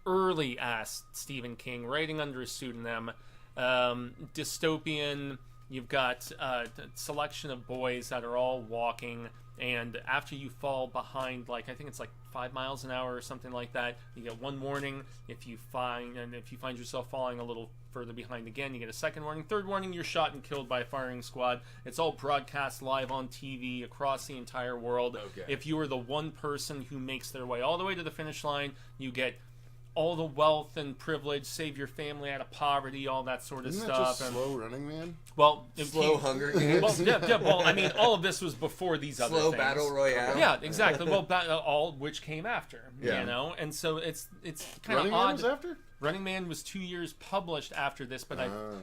early-ass Stephen King, writing under a pseudonym, dystopian. You've got a selection of boys that are all walking, and after you fall behind, I think it's 5 miles an hour or something like that, you get one warning. If you find yourself falling a little further behind again, you get a second warning. Third warning, you're shot and killed by a firing squad. It's all broadcast live on TV across the entire world. Okay. If you are the one person who makes their way all the way to the finish line, you get all the wealth and privilege, save your family out of poverty, all that sort of Isn't stuff. that just Slow Running Man? Well, Slow Hunger Games. Well, I mean, all of this was before these other Slow things. Battle Royale. Yeah, exactly. Well, all which came after, Yeah. you know, and so it's kind of Running odd. Man was after? Running Man was 2 years published after this, but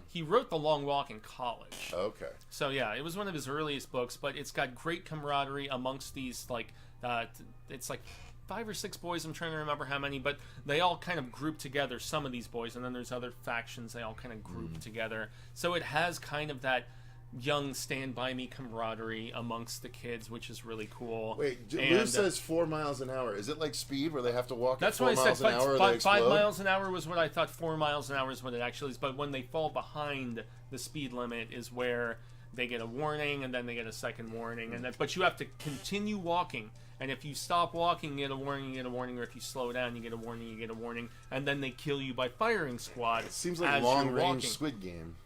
he wrote The Long Walk in college. Okay. So yeah, it was one of his earliest books, but it's got great camaraderie amongst these it's 5 or 6 boys. I'm trying to remember how many, but they all kind of group together. Some of these boys, and then there's other factions. They all kind of group together. So it has kind of that young Stand By Me camaraderie amongst the kids, which is really cool. Wait, And, Lou says 4 miles an hour. Is it like Speed where they have to walk that's at 4 why I miles said an hour or they 5 explode? miles an hour was what I thought. 4 miles an hour is what it actually is. But when they fall behind the speed limit is where they get a warning, and then they get a second warning, and but you have to continue walking. And if you stop walking, you get a warning, or if you slow down, you get a warning, and then they kill you by firing squad. It seems like as long you're range walking. Squid Game.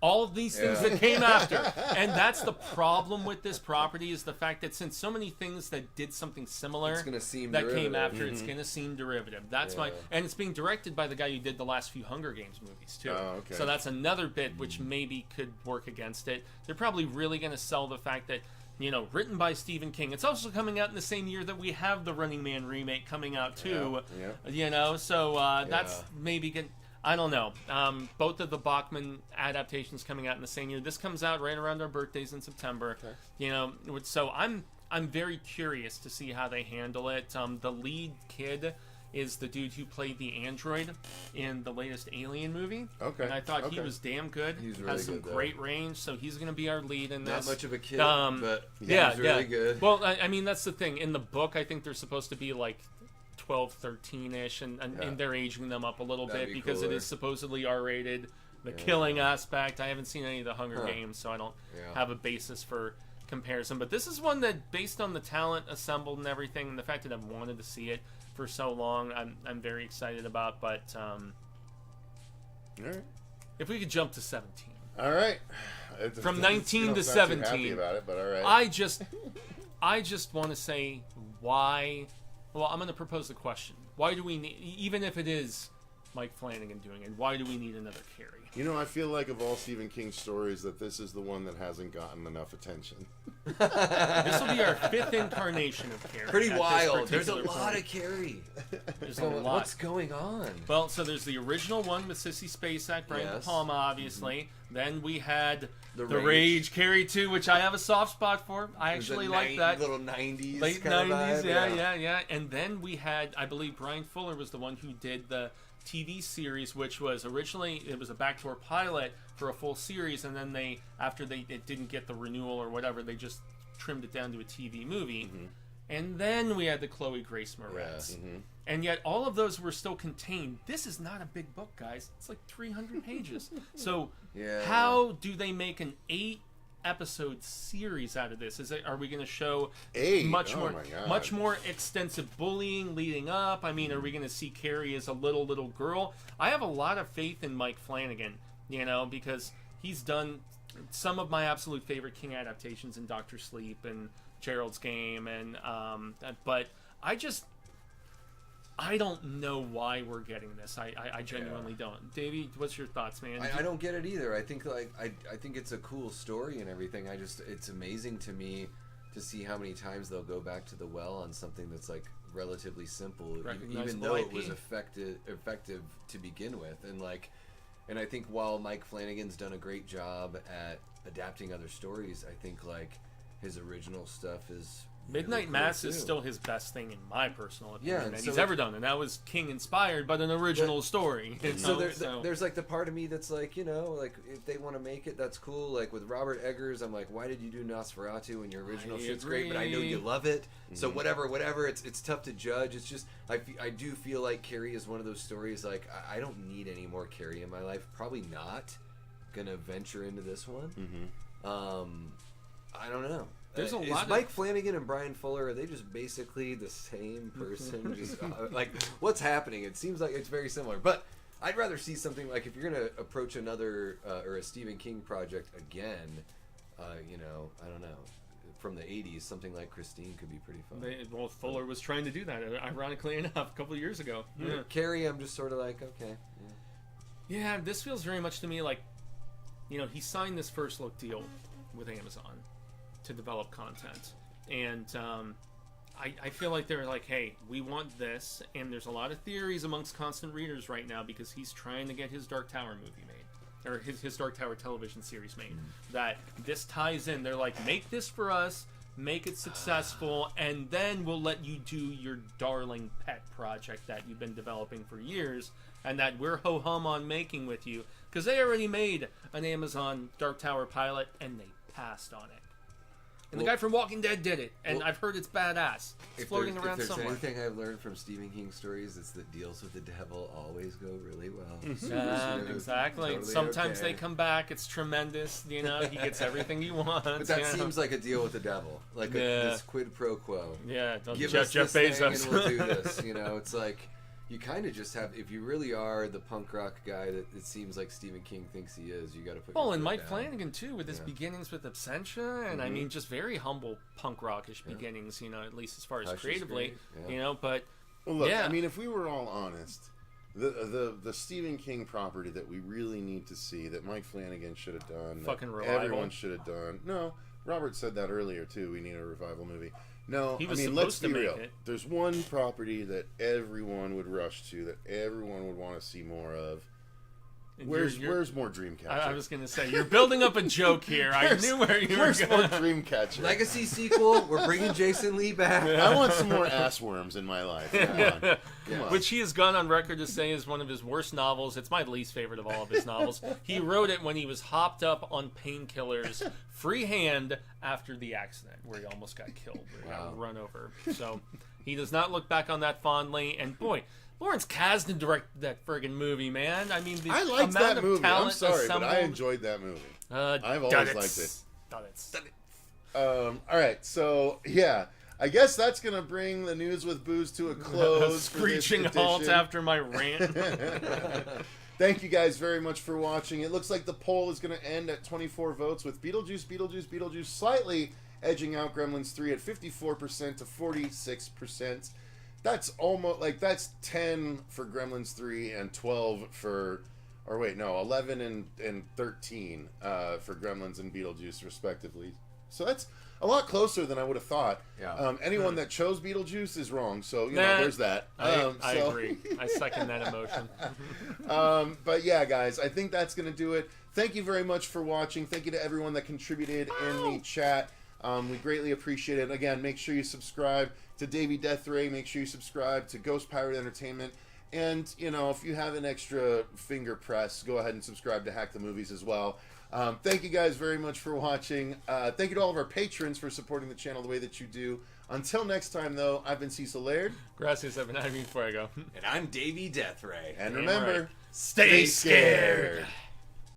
all of these things that came after. And that's the problem with this property, is the fact that since so many things that did something similar It's gonna seem that derivative. came after, it's going to seem derivative. That's my, and it's being directed by the guy who did the last few Hunger Games movies too. Oh, okay. So that's another bit which maybe could work against it. They're probably really going to sell the fact that, you know, written by Stephen King. It's also coming out in the same year that we have the Running Man remake coming out too. You know, so that's maybe good. I don't know. Both of the Bachman adaptations coming out in the same year. This comes out right around our birthdays in September. Okay. You know, so I'm very curious to see how they handle it. The lead kid is the dude who played the android in the latest Alien movie. Okay. And I thought he was damn good. He's really has some good, great range, so he's going to be our lead in this. Not much of a kid, but he's really good. Well, I mean, that's the thing. In the book, I think they're supposed to be like 12, 13-ish, and they're aging them up a little bit because it is supposedly R-rated. The killing aspect, I haven't seen any of the Hunger Games, so I don't have a basis for comparison. But this is one that, based on the talent assembled and everything, and the fact that I've wanted to see it for so long, I'm very excited about. But all right, if we could jump to 17. All right. From 19 to 17. Happy about it, but all right. I just want to say why. Well, I'm going to propose the question. Why do we need, even if it is Mike Flanagan doing it, why do we need another Carrie? You know, I feel like of all Stephen King stories that this is the one that hasn't gotten enough attention. This will be our 5th incarnation of Carrie. Pretty wild. There's a lot of Carrie. There's a lot. What's going on? Well, so there's the original one with Sissy Spacek, Brian De Palma, obviously. Then we had the Rage Carrie 2, which I have a soft spot for. I actually like that. Little 90s Late kind 90s, of vibe. yeah. And then we had, I believe Brian Fuller was the one who did the TV series, which was originally, it was a backdoor pilot for a full series, and then they, after it didn't get the renewal or whatever, they just trimmed it down to a TV movie. And then we had the Chloe Grace Moretz. And yet all of those were still contained. This is not a big book, guys. It's like 300 pages. So how do they make an 8-episode series out of this? Are we going to show much more extensive bullying leading up? I mean, are we going to see Carrie as a little girl? I have a lot of faith in Mike Flanagan, you know, because he's done some of my absolute favorite King adaptations in Doctor Sleep and Gerald's Game, and but I don't know why we're getting this. I genuinely don't. Davey, what's your thoughts, man? I don't get it either. I think I think it's a cool story and everything. It's amazing to me to see how many times they'll go back to the well on something that's like relatively simple, even though it was effective to begin with. And I think while Mike Flanagan's done a great job at adapting other stories, I think like his original stuff is Midnight really Mass cool is too. still his best thing in my personal opinion that so he's ever done, and that was King inspired, but an original story. So there's like the part of me that's like, you know, like if they want to make it, that's cool. Like with Robert Eggers, I'm like, why did you do Nosferatu and your original shit's great, but I know you love it. So whatever, it's tough to judge. It's just I do feel like Carrie is one of those stories. Like I don't need any more Carrie in my life. Probably not gonna venture into this one. I don't know. There's a lot. Mike Flanagan and Brian Fuller, are they just basically the same person? Just like what's happening? It seems like it's very similar, but I'd rather see something like if you're gonna approach another or a Stephen King project again, you know, I don't know, from the '80s, something like Christine could be pretty fun. Well, Fuller was trying to do that, ironically enough, a couple of years ago. Yeah. Carrie, I'm just sort of like, okay. Yeah, this feels very much to me like, you know, he signed this first look deal with Amazon to develop content, and I feel like they're like, hey, we want this, and there's a lot of theories amongst constant readers right now because he's trying to get his Dark Tower movie made, or his Dark Tower television series made, that this ties in. They're like, make this for us, make it successful, and then we'll let you do your darling pet project that you've been developing for years and that we're ho-hum on making with you, because they already made an Amazon Dark Tower pilot and they passed on it. And the guy from Walking Dead did it, and I've heard it's badass. It's floating around somewhere. If there's anything I've learned from Stephen King stories, it's that deals with the devil always go really well. Exactly. Totally Sometimes okay. they come back. It's tremendous. You know, he gets everything he wants. But that seems like a deal with the devil, like this quid pro quo. Yeah, Give Jeff us this Bezos. thing and we'll do this. You know, it's like you kind of just have, if you really are the punk rock guy that it seems like Stephen King thinks he is, you got to put. Well, your and foot Mike down. Flanagan too, with his beginnings with Absentia, and I mean, just very humble punk rockish beginnings. You know, at least as far as Hush is creatively. great, You know, but Well, look, yeah. I mean, if we were all honest, the Stephen King property that we really need to see, that Mike Flanagan should have done, that Fucking revival. everyone should have done. No, Robert said that earlier too. We need a revival movie. No, He was I mean, supposed let's to be make real. it. There's one property that everyone would rush to, that everyone would want to see more of. Where's more Dreamcatcher? I was going to say, you're building up a joke here. I knew where you were Where's more going. Dreamcatcher? Legacy sequel. We're bringing Jason Lee back. I want some more ass worms in my life. Come on. Come on. Which he has gone on record to say is one of his worst novels. It's my least favorite of all of his novels. He wrote it when he was hopped up on painkillers, freehand, after the accident where he almost got killed, where he got run over. So he does not look back on that fondly. And boy, Lawrence Kasdan directed that friggin' movie, man. I mean, the I liked amount that of movie. I'm talent sorry, but I assembled. enjoyed that movie. I've always liked it. Done it. All right, so yeah, I guess that's gonna bring the news with booze to a close. for this Screeching halt edition. after my rant. Thank you guys very much for watching. It looks like the poll is going to end at 24 votes, with Beetlejuice slightly edging out Gremlins 3 at 54% to 46%. That's almost like that's 10 for Gremlins 3 and 12 for, or wait, no, 11 and 13 for Gremlins and Beetlejuice respectively. So that's a lot closer than I would have thought. Yeah. Anyone that chose Beetlejuice is wrong. So you know, there's that. I So- agree. I second that emotion. But yeah, guys, I think that's going to do it. Thank you very much for watching. Thank you to everyone that contributed in the chat. We greatly appreciate it. Again, make sure you subscribe to Davey Deathray. Make sure you subscribe to Ghost Pirate Entertainment. And, you know, if you have an extra finger press, go ahead and subscribe to Hack the Movies as well. Thank you guys very much for watching. Thank you to all of our patrons for supporting the channel the way that you do. Until next time, though, I've been Cecil Laird. Gracias, Jaime Fuego. And I'm Davey Deathray. And remember, Stay scared.